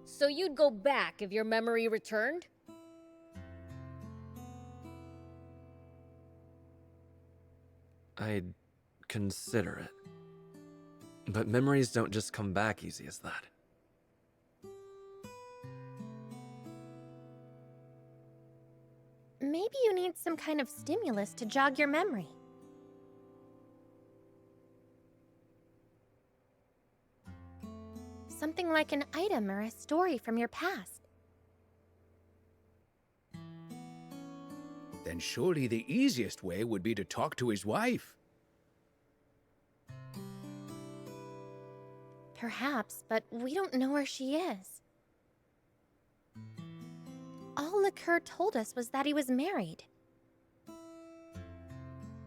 So you'd go back if your memory returned? I'd consider it. But memories don't just come back easy as that. Maybe you need some kind of stimulus to jog your memory. Something like an item or a story from your past. Then surely the easiest way would be to talk to his wife. Perhaps, but we don't know where she is. All Liqueur told us was that he was married.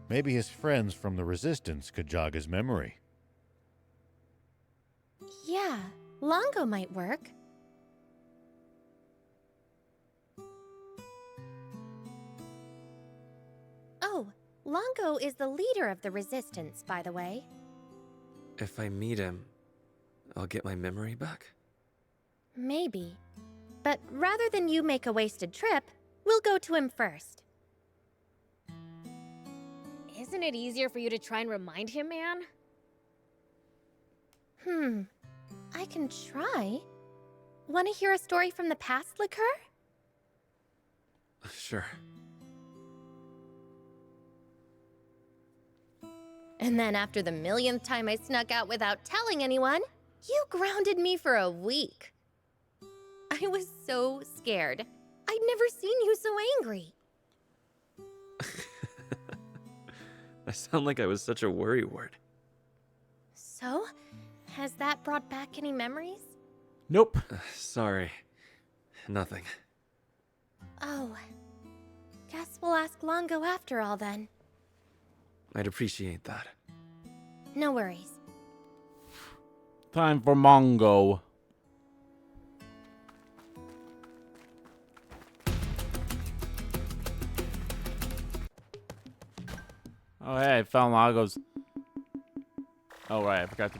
Maybe his friends from the Resistance could jog his memory. Yeah, Longo might work. Oh, Longo is the leader of the Resistance, by the way. If I meet him, I'll get my memory back? Maybe. But rather than you make a wasted trip, we'll go to him first. Isn't it easier for you to try and remind him, man? I can try. Want to hear a story from the past, Liqueur? Sure. And then after the millionth time I snuck out without telling anyone, you grounded me for a week. I was so scared. I'd never seen you so angry. I sound like I was such a worrywart. So, has that brought back any memories? Nope. Sorry. Nothing. Oh. Guess we'll ask Longo after all then. I'd appreciate that. No worries. Time for Mongo. Oh, hey, I found Longo's. Oh, right, I forgot to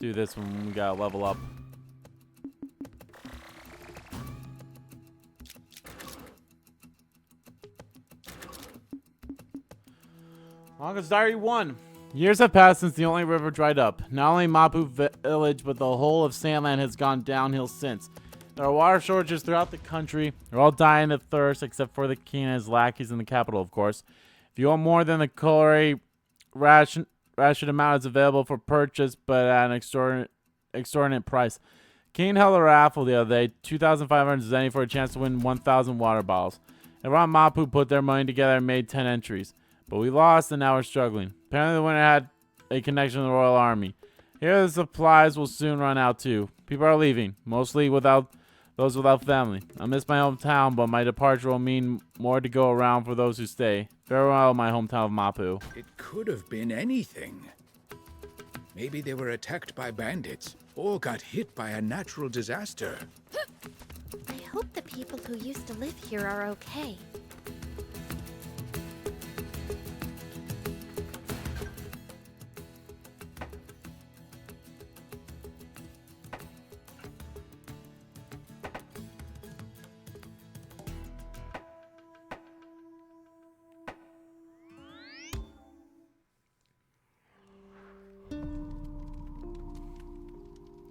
do this when we gotta level up. Longo's Diary 1. Years have passed since the only river dried up. Not only Mapu Village, but the whole of Sandland has gone downhill since. There are water shortages throughout the country. They're all dying of thirst, except for the king and his lackeys in the capital, of course. If you want more than the Colore ration amount is available for purchase, but at an exorbitant price. King held a raffle the other day, 2,500 zenny for a chance to win 1,000 water bottles. Everyone Mapu put their money together and made 10 entries. But we lost and now we're struggling. Apparently the winner had a connection to the Royal Army. Here the supplies will soon run out too. People are leaving, mostly those without family. I miss my hometown, but my departure will mean more to go around for those who stay. Farewell, my hometown of Mapu. It could have been anything. Maybe they were attacked by bandits or got hit by a natural disaster. I hope the people who used to live here are okay.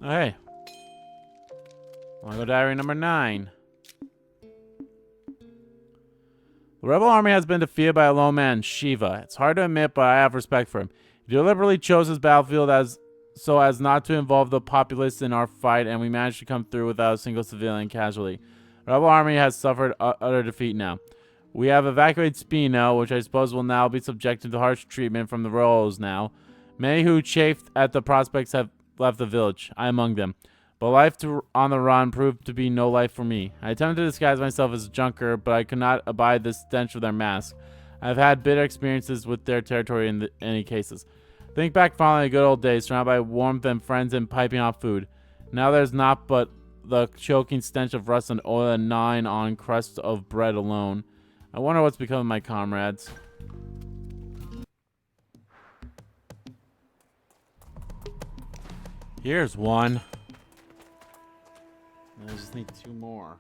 Hey. Wanna go diary number 9. The rebel army has been defeated by a lone man, Shiva. It's hard to admit, but I have respect for him. He deliberately chose his battlefield so as not to involve the populace in our fight, and we managed to come through without a single civilian casualty. The rebel army has suffered utter defeat now. We have evacuated Spino, which I suppose will now be subjected to harsh treatment from the royals now. Many who chafed at the prospects have left the village, I among them. But life on the run proved to be no life for me. I attempted to disguise myself as a junker, but I could not abide the stench of their masks. I have had bitter experiences with their territory in any cases. Think back fondly to good old days, surrounded by warmth and friends and piping hot food. Now there's not but the choking stench of rust and oil and gnawing on crust of bread alone. I wonder what's become of my comrades. Here's one. I just need 2 more.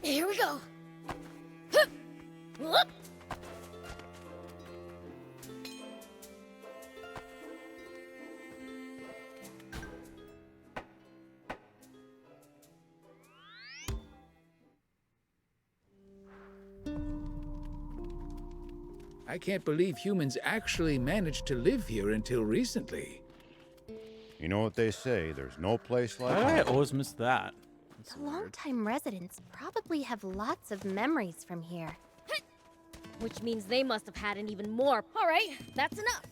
Here we go. Whoop. I can't believe humans actually managed to live here until recently. You know what they say, there's no place like Why did I home. always miss that? That's The weird. longtime residents probably have lots of memories from here. Which means they must have had an even more. All right, that's enough.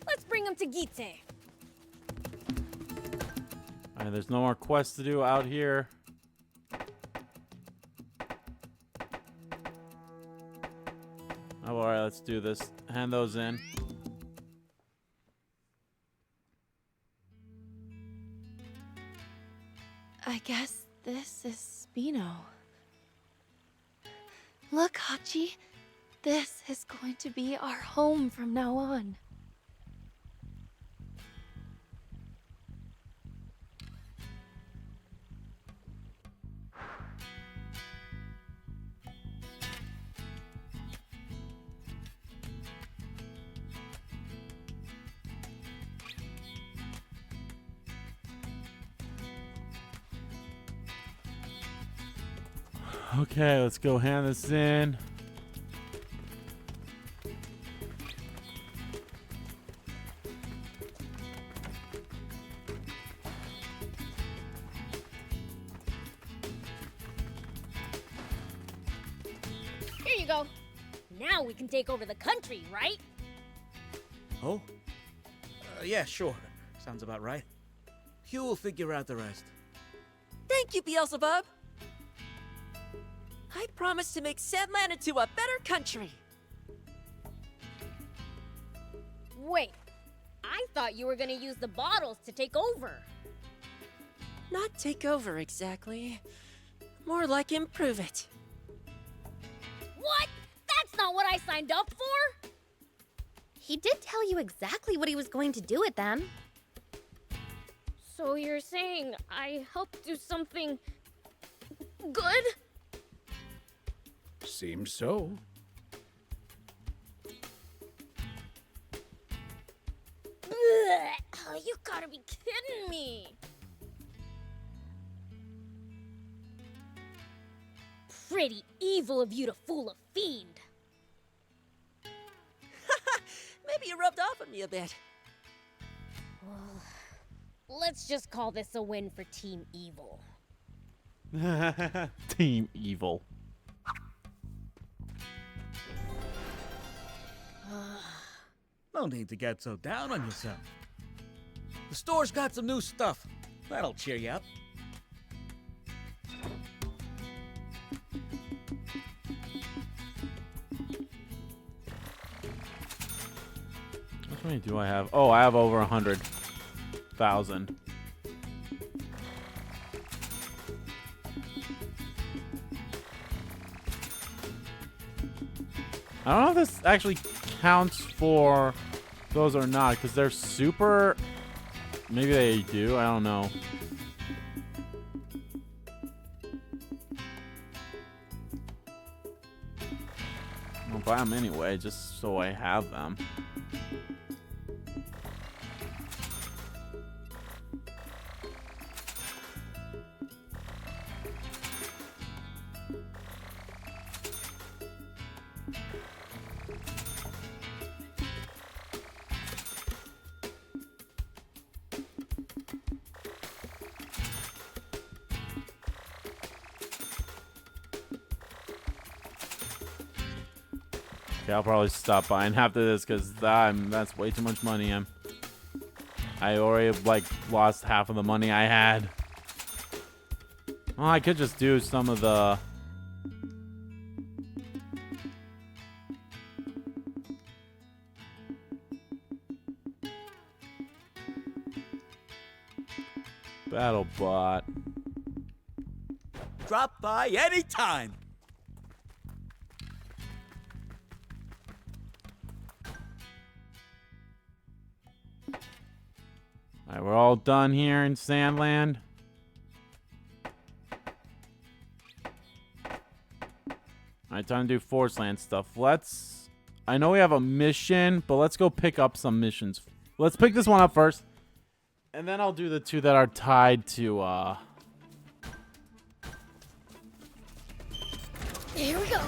Let's bring them to Gite. Alright, there's no more quests to do out here. Oh, alright, let's do this. Hand those in. I guess this is Spino. Look, Hachi. This is going to be our home from now on. Okay, let's go hand this in. Here you go. Now we can take over the country, right? Oh? Yeah, sure. Sounds about right. Hugh will figure out the rest. Thank you, Beelzebub. I promise to make Sandland into a better country. Wait, I thought you were gonna use the bottles to take over. Not take over exactly. More like improve it. What? That's not what I signed up for! He did tell you exactly what he was going to do with them. So you're saying I helped do something good? Seems so. Ugh, you gotta be kidding me! Pretty evil of you to fool a fiend. Maybe you rubbed off on me a bit. Let's just call this a win for Team Evil. Team Evil. No need to get so down on yourself. The store's got some new stuff. That'll cheer you up. How many do I have? Oh, I have over 100,000. I don't know if this actually counts for those or not, because they're super... Maybe they do, I don't know. I'll buy them anyway, just so I have them. Okay, I'll probably stop buying after this because that's way too much money. I already like lost half of the money I had. Well, I could just do some of the... Battle bot. Drop by anytime. Alright, we're all done here in Sandland. Alright, time to do Forest Land stuff. I know we have a mission, but let's go pick up some missions. Let's pick this one up first. And then I'll do the two that are tied to, Here we go.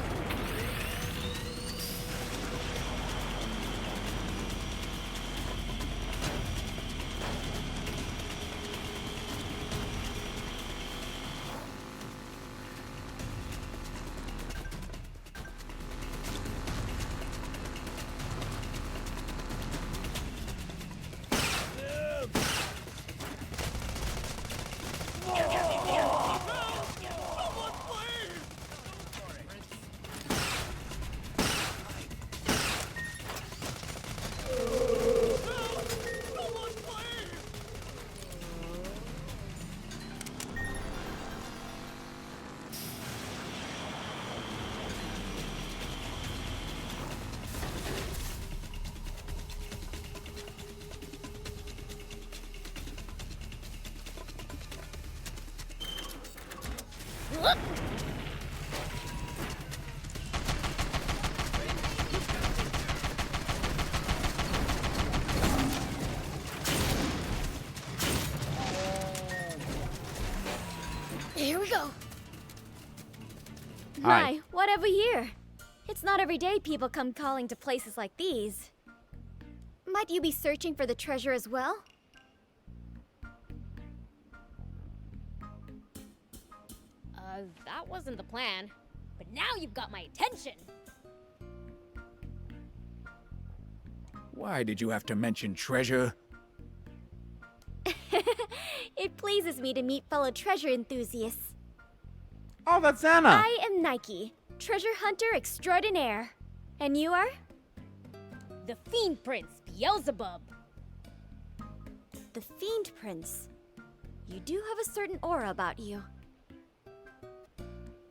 Here we go. My, what have we here? It's not every day people come calling to places like these. Might you be searching for the treasure as well? That wasn't the plan. But now you've got my attention. Why did you have to mention treasure? It pleases me to meet fellow treasure enthusiasts. Oh, that's Anna. I am Nike, treasure hunter extraordinaire. And you are? The Fiend Prince Beelzebub. The Fiend Prince. You do have a certain aura about you.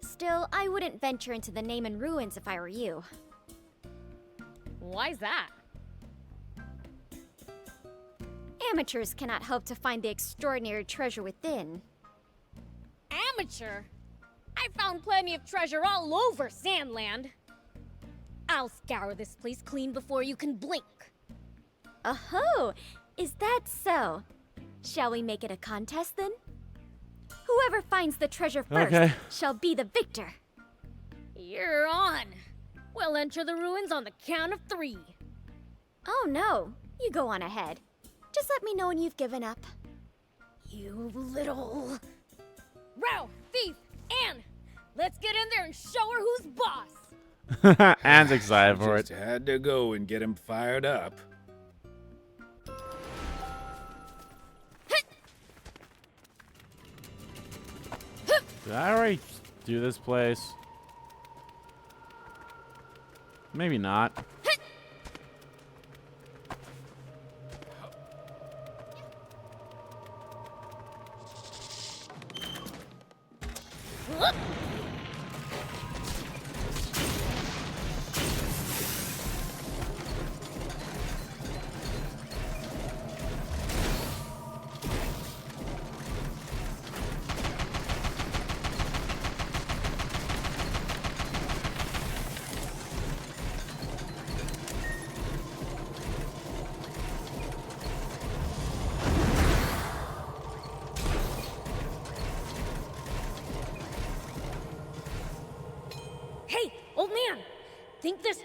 Still, I wouldn't venture into the name and ruins if I were you. Why's that? Amateurs cannot hope to find the extraordinary treasure within. Amateur? I found plenty of treasure all over Sandland. I'll scour this place clean before you can blink. Oh, is that so? Shall we make it a contest then? Whoever finds the treasure first shall be the victor. You're on. We'll enter the ruins on the count of 3. Oh no, you go on ahead. Just let me know when you've given up. You little... Row, Thief, Anne! Let's get in there and show her who's boss! Anne's excited for it. Just had to go and get him fired up. Did I already do this place? Maybe not.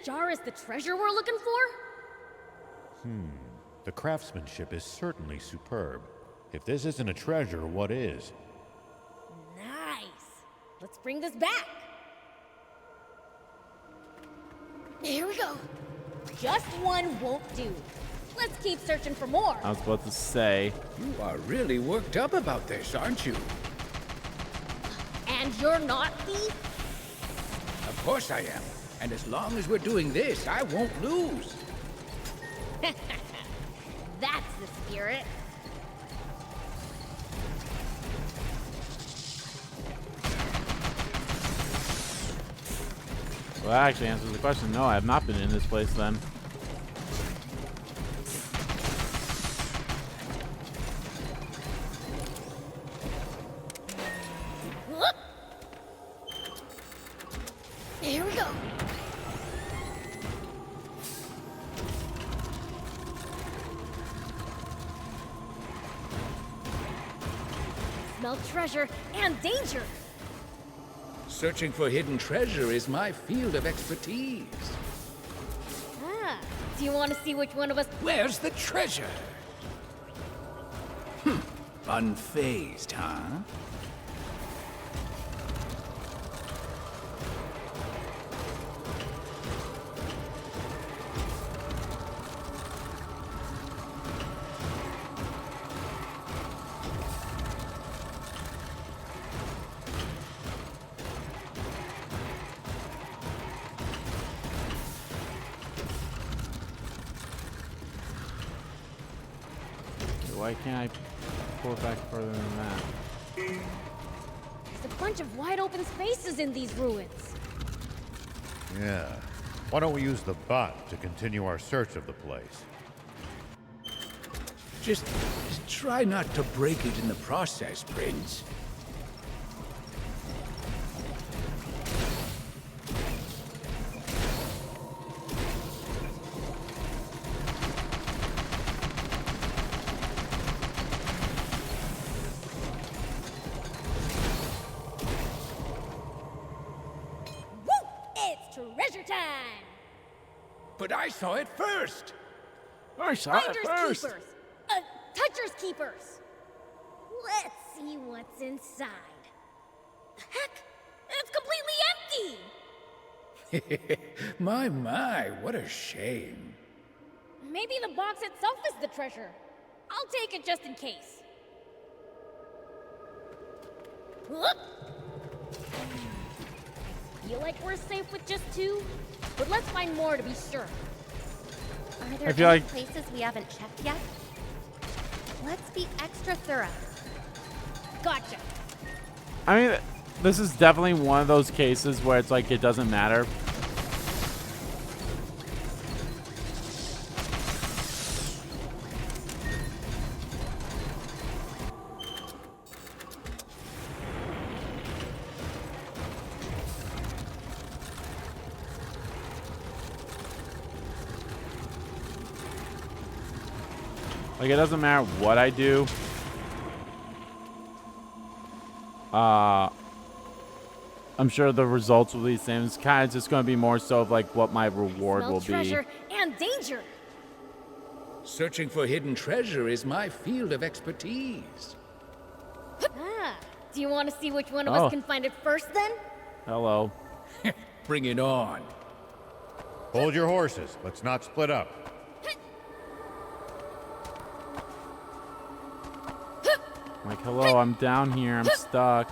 jar is the treasure we're looking for? The craftsmanship is certainly superb. If this isn't a treasure, what is? Nice. Let's bring this back. Here we go. Just one won't do. Let's keep searching for more. I was about to say. You are really worked up about this, aren't you? And you're not, thief? Of course I am. And as long as we're doing this, I won't lose. That's the spirit. Well, that actually answers the question. No, I have not been in this place then. Whoop. Here we go. Smell treasure and danger. Searching for hidden treasure is my field of expertise. Ah, do you want to see which one of us... Where's the treasure? Unfazed, huh? Why can't I pull it back further than that? There's a bunch of wide open spaces in these ruins. Yeah. Why don't we use the bot to continue our search of the place? Just try not to break it in the process, Prince. Treasure time! But I saw it first! I saw it first! Keepers! Toucher's keepers! Let's see what's inside. The heck? It's completely empty! My, what a shame. Maybe the box itself is the treasure. I'll take it just in case. Whoop. Feel like we're safe with just two, but let's find more to be sure. Are there any places we haven't checked yet? Let's be extra thorough. Gotcha. I mean, this is definitely one of those cases where it's like it doesn't matter. Like, it doesn't matter what I do. I'm sure the results will be the same. It's kind of just going to be more so of like what my reward will be. Treasure and danger. Searching for hidden treasure is my field of expertise. Ah, do you want to see which one of us can find it first then? Hello. Bring it on. Hold your horses. Let's not split up. Like, hello, I'm down here. I'm stuck.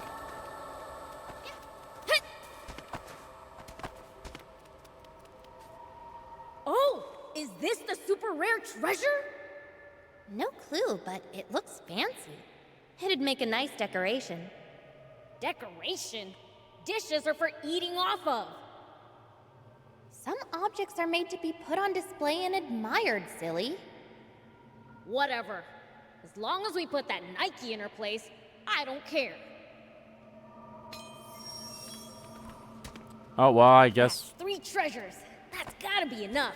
Oh, is this the super rare treasure? No clue, but it looks fancy. It'd make a nice decoration. Decoration? Dishes are for eating off of. Some objects are made to be put on display and admired, silly. Whatever. As long as we put that Nike in her place, I don't care. Oh, well, I guess. That's 3 treasures. That's gotta be enough.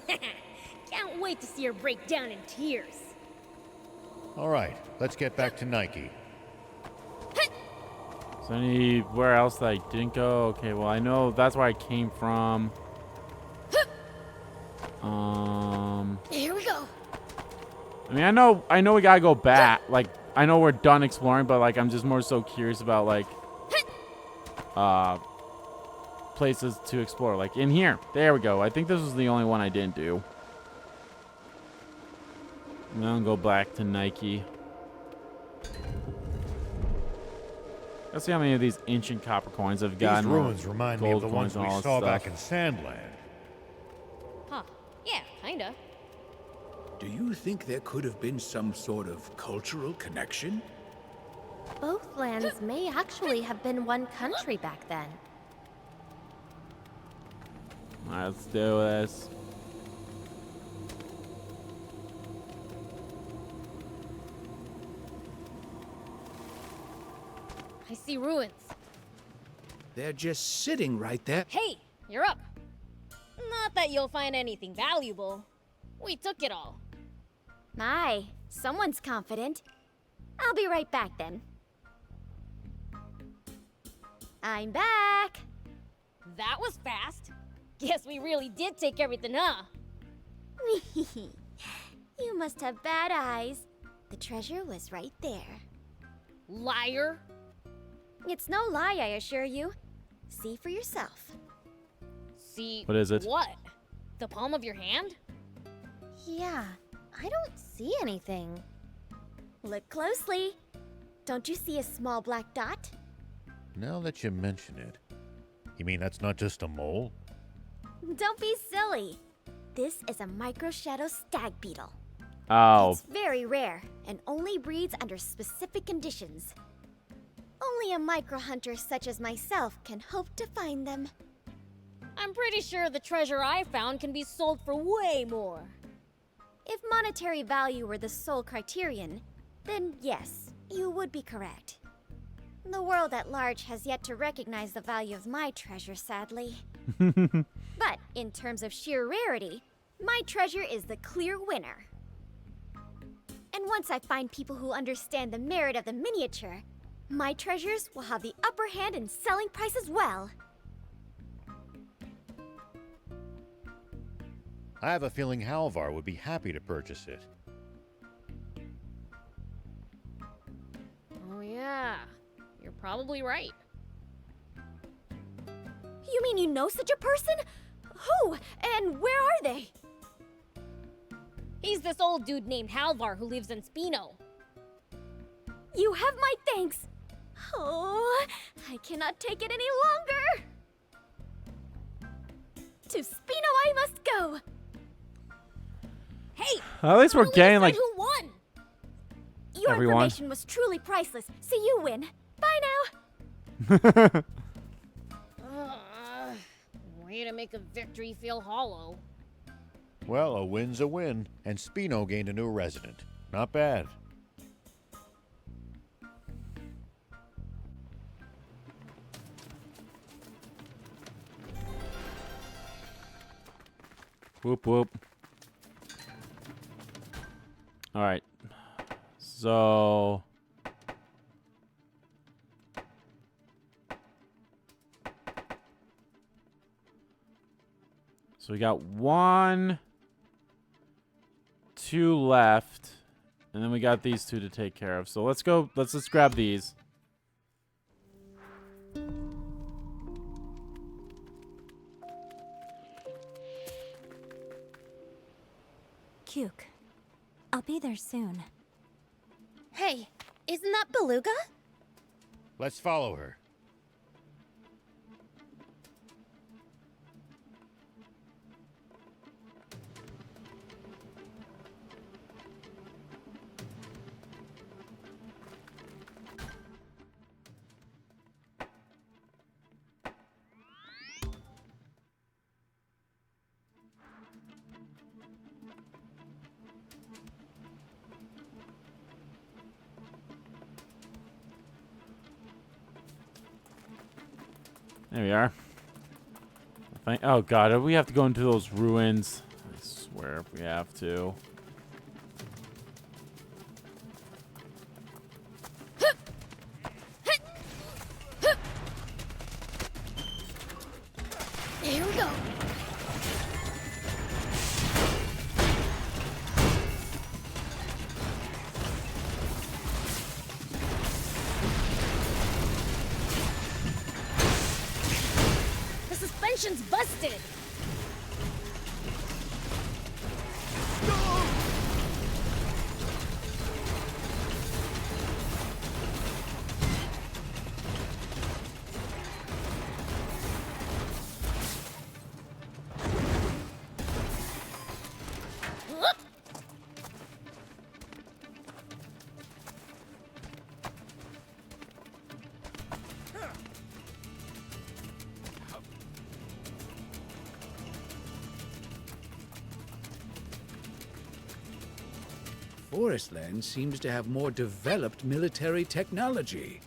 Can't wait to see her break down in tears. All right, let's get back to Nike. Is there anywhere else that I didn't go? Okay, well, I know that's where I came from. I mean, I know we gotta go back. Like, I know we're done exploring, but like, I'm just more so curious about like, places to explore. Like in here. There we go. I think this was the only one I didn't do. And then I'll go back to Nike. Let's see how many of these ancient copper coins I've gotten. These ruins remind me of the ones we saw back in Sandland. Huh. Yeah, kinda. Do you think there could have been some sort of cultural connection? Both lands may actually have been one country back then. Let's do this. I see ruins. They're just sitting right there. Hey, you're up. Not that you'll find anything valuable. We took it all. My, someone's confident. I'll be right back then. I'm back. That was fast. Guess we really did take everything, huh? You must have bad eyes. The treasure was right there. Liar. It's no lie, I assure you. See for yourself. See what is it? What? The palm of your hand? Yeah, I don't see anything. Look closely. Don't you see a small black dot? Now that you mention it, you mean that's not just a mole? Don't be silly. This is a microshadow stag beetle. Oh. It's very rare and only breeds under specific conditions. Only a micro hunter such as myself can hope to find them. I'm pretty sure the treasure I found can be sold for way more. If monetary value were the sole criterion, then yes, you would be correct. The world at large has yet to recognize the value of my treasure, sadly. But in terms of sheer rarity, my treasure is the clear winner. And once I find people who understand the merit of the miniature, my treasures will have the upper hand in selling price as well. I have a feeling Halvar would be happy to purchase it. Oh yeah, you're probably right. You mean you know such a person? Who? And where are they? He's this old dude named Halvar who lives in Spino. You have my thanks. Oh, I cannot take it any longer. To Spino I must go. Hey! At least we're getting like who won? Your everyone. information was truly priceless, so you win. Bye now. Way to make a victory feel hollow. Well, a win's a win, and Spino gained a new resident. Not bad. Whoop whoop. All right. So we got 1, 2 left, and then we got these 2 to take care of. So let's go. Let's just grab these. Cuke, I'll be there soon. Hey, isn't that Beluga? Let's follow her. There we are. Oh god, we have to go into those ruins. I swear we have to. Here we go. Mission's busted! Forestland seems to have more developed military technology.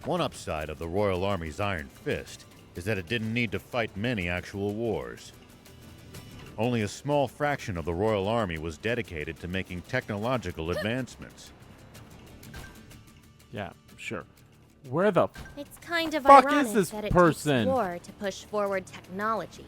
One upside of the Royal Army's Iron Fist is that it didn't need to fight many actual wars. Only a small fraction of the Royal Army was dedicated to making technological advancements. Yeah, sure. Where the It's kind of fuck ironic is this that it person? takes war to push forward technology.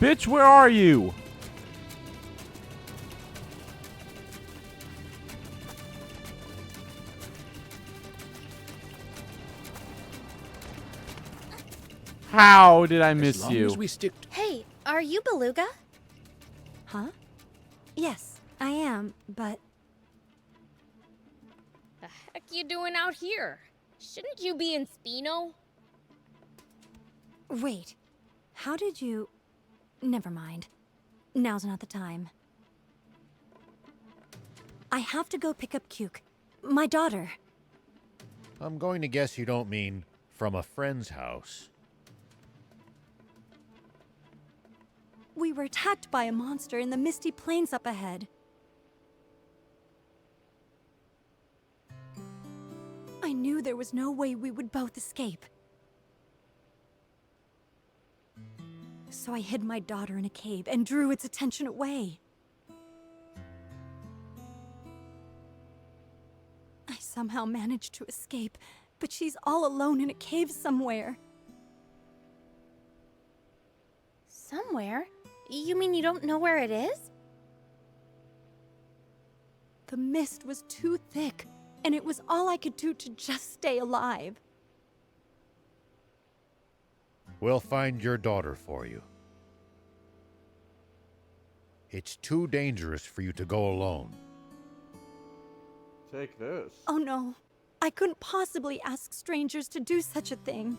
Bitch, where are you? How did I miss you? As we stick Hey, are you Beluga? Huh? Yes, I am, but The heck you doing out here? Shouldn't you be in Spino? wait. How did you... Never mind. Now's not the time. I have to go pick up Cuke. My daughter. I'm going to guess you don't mean from a friend's house. We were attacked by a monster in the misty plains up ahead. I knew there was no way we would both escape. So I hid my daughter in a cave and drew its attention away. I somehow managed to escape, but she's all alone in a cave somewhere. Somewhere? You mean you don't know where it is? The mist was too thick, and it was all I could do to just stay alive. We'll find your daughter for you. It's too dangerous for you to go alone. Take this. Oh no, I couldn't possibly ask strangers to do such a thing.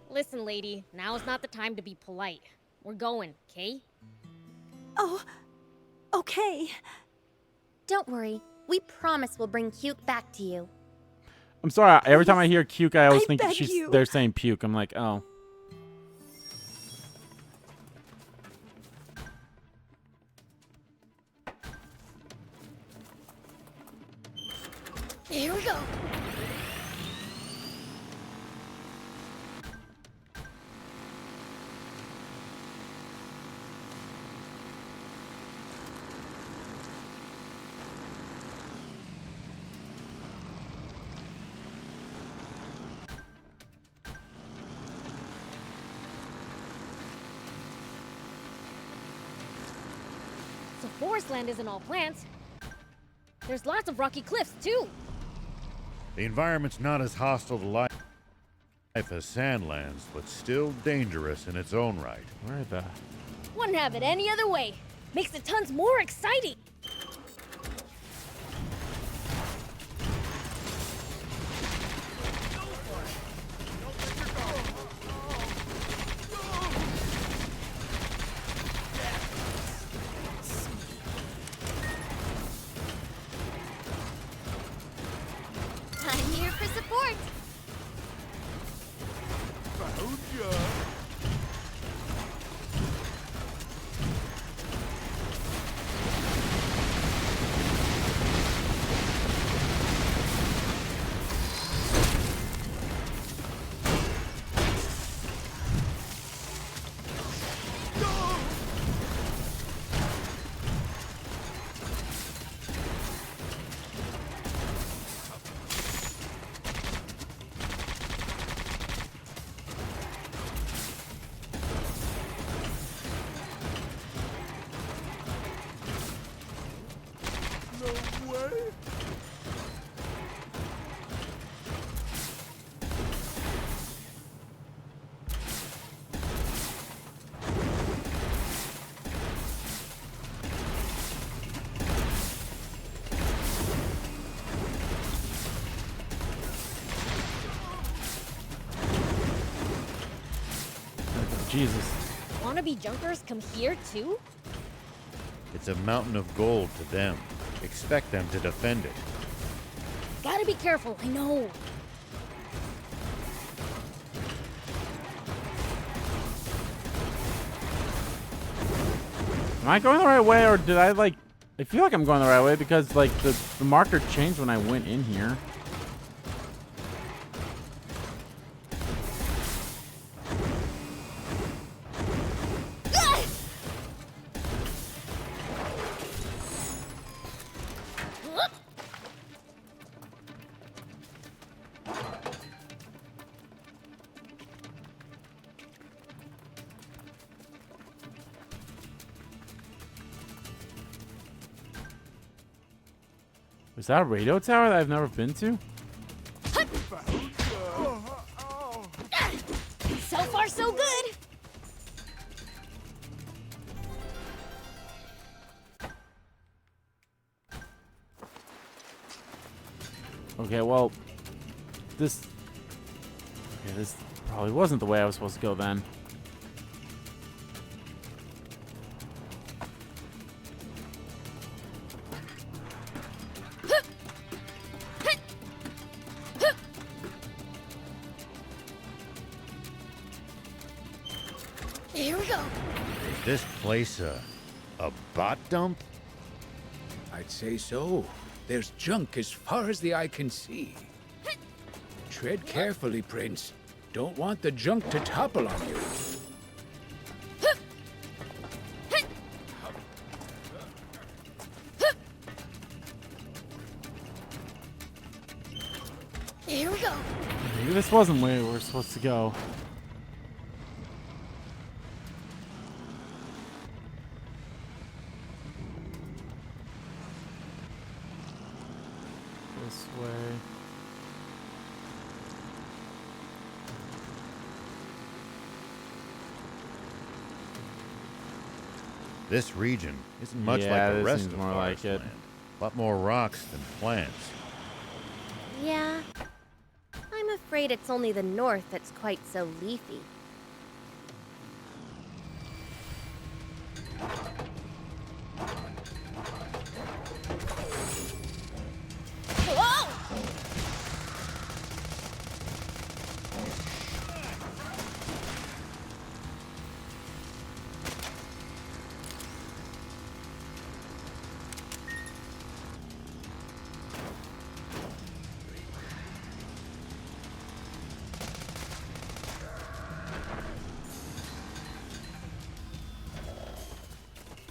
Listen, lady, now's not the time to be polite. We're going, okay? Oh, okay. Don't worry. We promise we'll bring Cuke back to you. I'm sorry. Every time I hear puke, I always I think beg you. they're saying puke. I'm like, oh. Here we go. So Forestland isn't all plants. There's lots of rocky cliffs, too. The environment's not as hostile to life as Sandlands, but still dangerous in its own right. Where the... Wouldn't have it any other way. Makes the tons more exciting. I'm here for support. Jesus. Wannabe junkers come here too? It's a mountain of gold to them. Expect them to defend it. Gotta be careful, I know. Am I going the right way, or did I like... I feel like I'm going the right way because like the marker changed when I went in here. Is that a radio tower that I've never been to? So far, so good. Okay, well, this probably wasn't the way I was supposed to go then. Here we go. Is this place a bot dump? I'd say so. There's junk as far as the eye can see. Tread carefully, Prince. Don't want the junk to topple on you. Here we go. Maybe this wasn't where we were supposed to go. This way. This region isn't much Yeah, like the this rest seems of more like it. Forest Land. A lot more rocks than plants. Yeah. I'm afraid it's only the north that's quite so leafy. Whoa!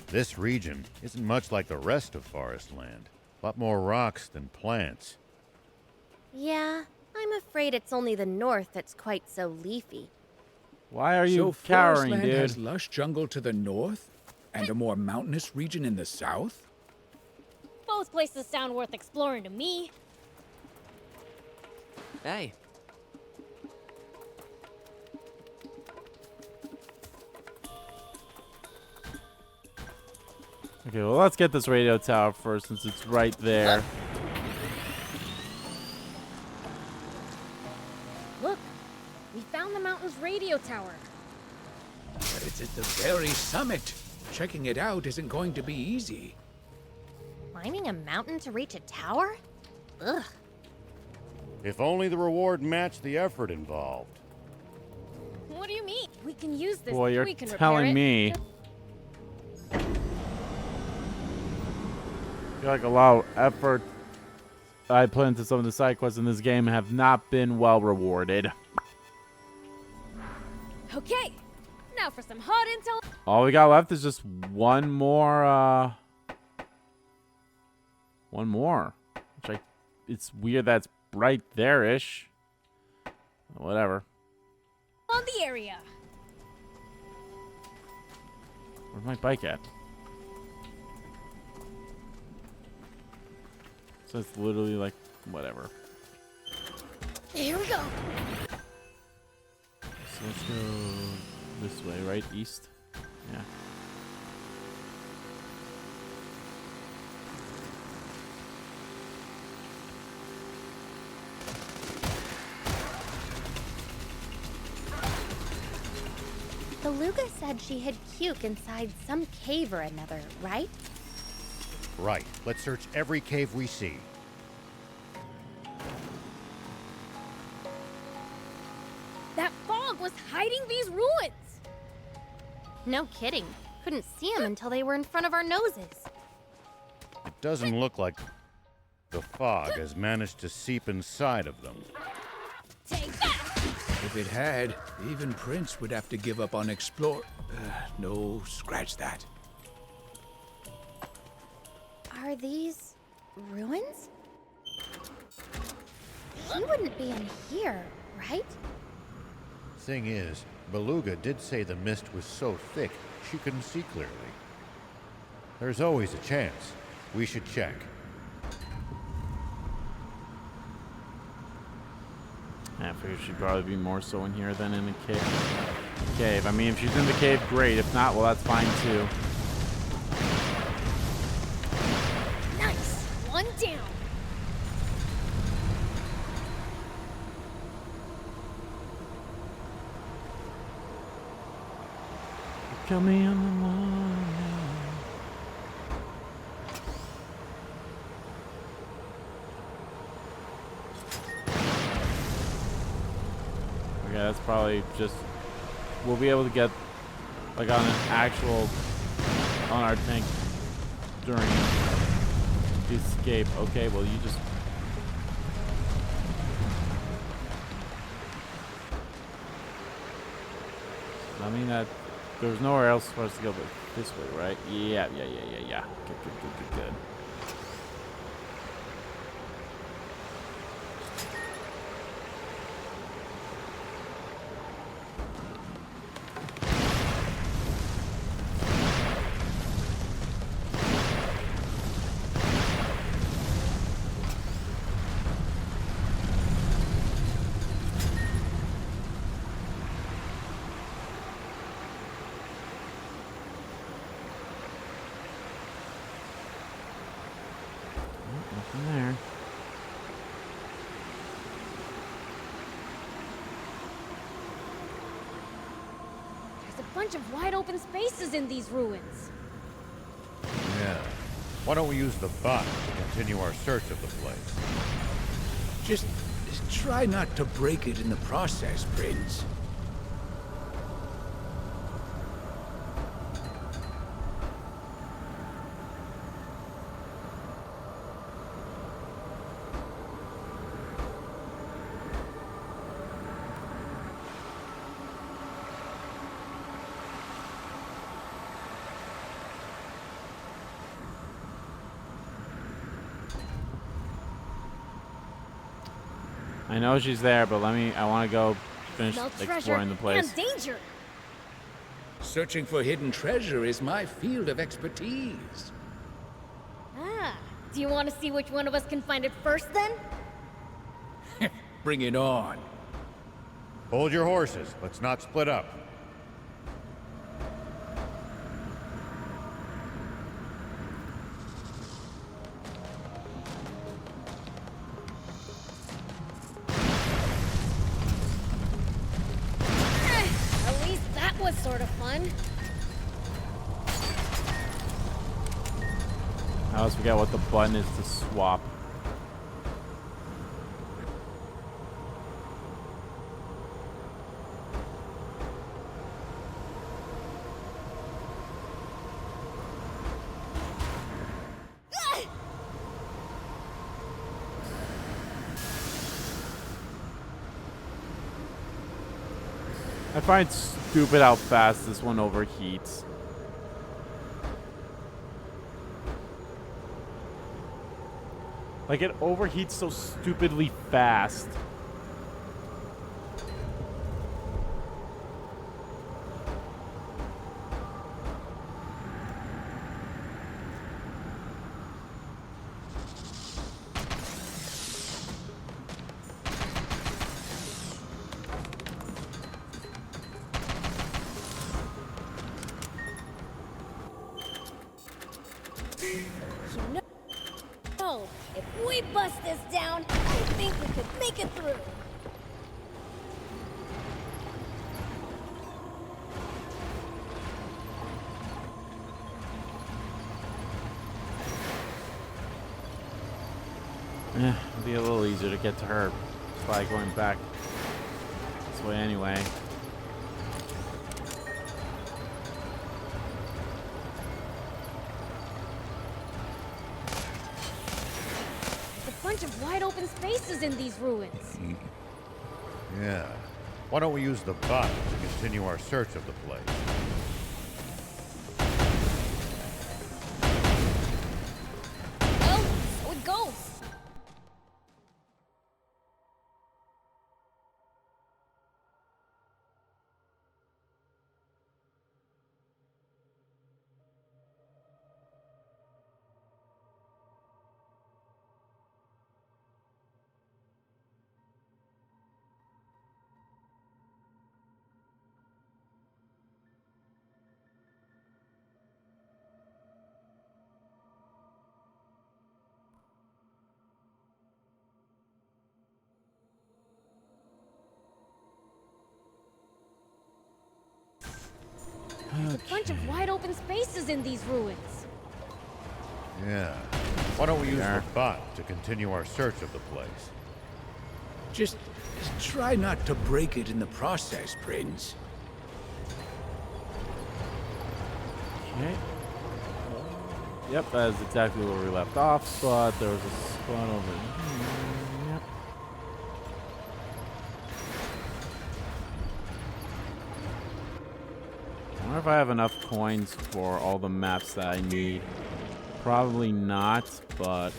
This region isn't much like the rest of Forest Land. A lot more rocks than plants. Yeah, I'm afraid it's only the north that's quite so leafy. Why are So you Forest cowering, Land dude? has lush jungle to the north and a more mountainous region in the south? Both places sound worth exploring to me. Hey, Okay, well, let's get this radio tower first since it's right there. Look, we found the mountain's radio tower. But it's at the very summit. Checking it out isn't going to be easy. Climbing a mountain to reach a tower? Ugh. If only the reward matched the effort involved. What do you mean? We can use this. Boy, you're we can repair telling it. me. I feel like a lot of effort I put into some of the side quests in this game have not been well rewarded. Okay, now for some hot intel. All we got left is just one more, which it's weird that's right there-ish. Whatever. On the area. Where's my bike at? So it's literally like whatever. Here we go. So let's go this way, right? East? Yeah. Beluga said she hid Cuke inside some cave or another, right? Right. Let's search every cave we see. That fog was hiding these ruins. No kidding. Couldn't see them until they were in front of our noses. It doesn't look like the fog has managed to seep inside of them. Take that! If it had, even Prince would have to give up on explore. No, scratch that. Are these ruins? He wouldn't be in here, right? Thing is, Beluga did say the mist was so thick she couldn't see clearly. There's always a chance. We should check. I figure she'd probably be more so in here than in the cave. I mean, if she's in the cave, great. If not, well, that's fine too. Nice! One down. Come in the morning. Okay, that's probably just... We'll be able to get, like, on an actual... on our tank during the escape. Okay, well, you just... I mean, that... There's nowhere else for us to go but this way, right? Yeah. Good. Nothing there. There's a bunch of wide open spaces in these ruins. Yeah. Why don't we use the bot to continue our search of the place? Just try not to break it in the process, Prince. I know she's there, but I want to go finish Smell treasure exploring the place. and danger. Searching for hidden treasure is my field of expertise. Ah, do you want to see which one of us can find it first then? Bring it on. Hold your horses. Let's not split up. At least that was sort of fun. I always forget what the button is to swap. I find stupid how fast this one overheats. Like, it overheats so stupidly fast. You know, if we bust this down, I think we could make it through. Yeah, it'll be a little easier to get to her by going back this way anyway. There's a bunch of wide open spaces in these ruins. Yeah. Why don't we use the bot to continue our search of the place? Well, so it goes. There's a bunch of wide open spaces in these ruins. Yeah. Why don't we use the bot to continue our search of the place? Just try not to break it in the process, Prince. Okay. Yep, that is exactly where we left off, but there was a spot over here. Yep. I wonder if I have enough coins for all the maps that I need. Probably not, but...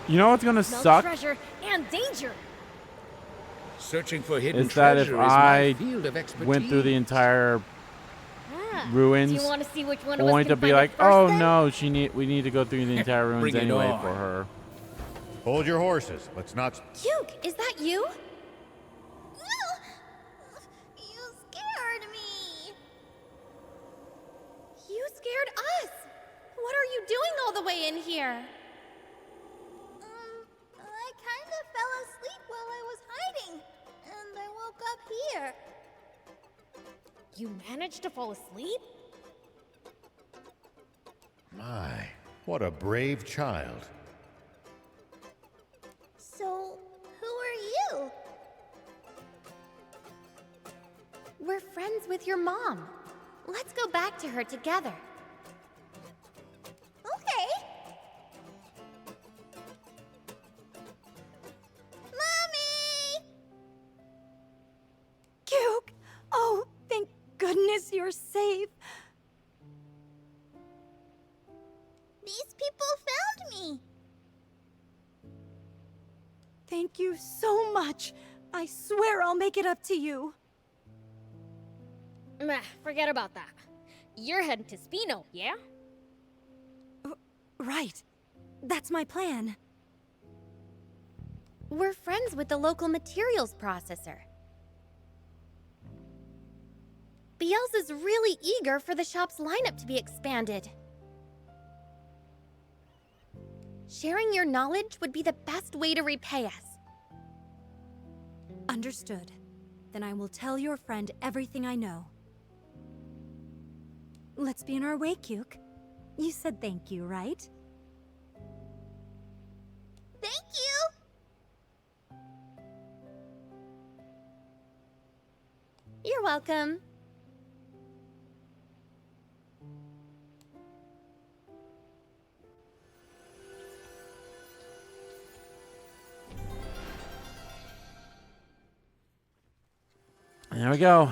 You know what's gonna Smell suck? treasure and danger. Searching for hidden Is that treasure if is my I field of expertise. went through the entire ruins, Do you want to see which one of us only can to be find like, it first, oh then? no, we need to go through the entire ruins Bring it anyway on. for her. Hold your horses. Let's not... Duke, is that you? You scared me. You scared us. What are you doing all the way in here? I kind of fell asleep while I was hiding, and I woke up here. You managed to fall asleep? My, what a brave child. So, who are you? We're friends with your mom. Let's go back to her together. Okay. Mommy! Duke! Oh, thank goodness you're safe. These people found me. Thank you so much. I swear I'll make it up to you. Meh, forget about that. You're heading to Spino, yeah? Right. That's my plan. We're friends with the local materials processor. Beelz is really eager for the shop's lineup to be expanded. Sharing your knowledge would be the best way to repay us. Understood. Then I will tell your friend everything I know. Let's be on our way, Kyuk. You said thank you, right? Thank you. You're welcome. There we go.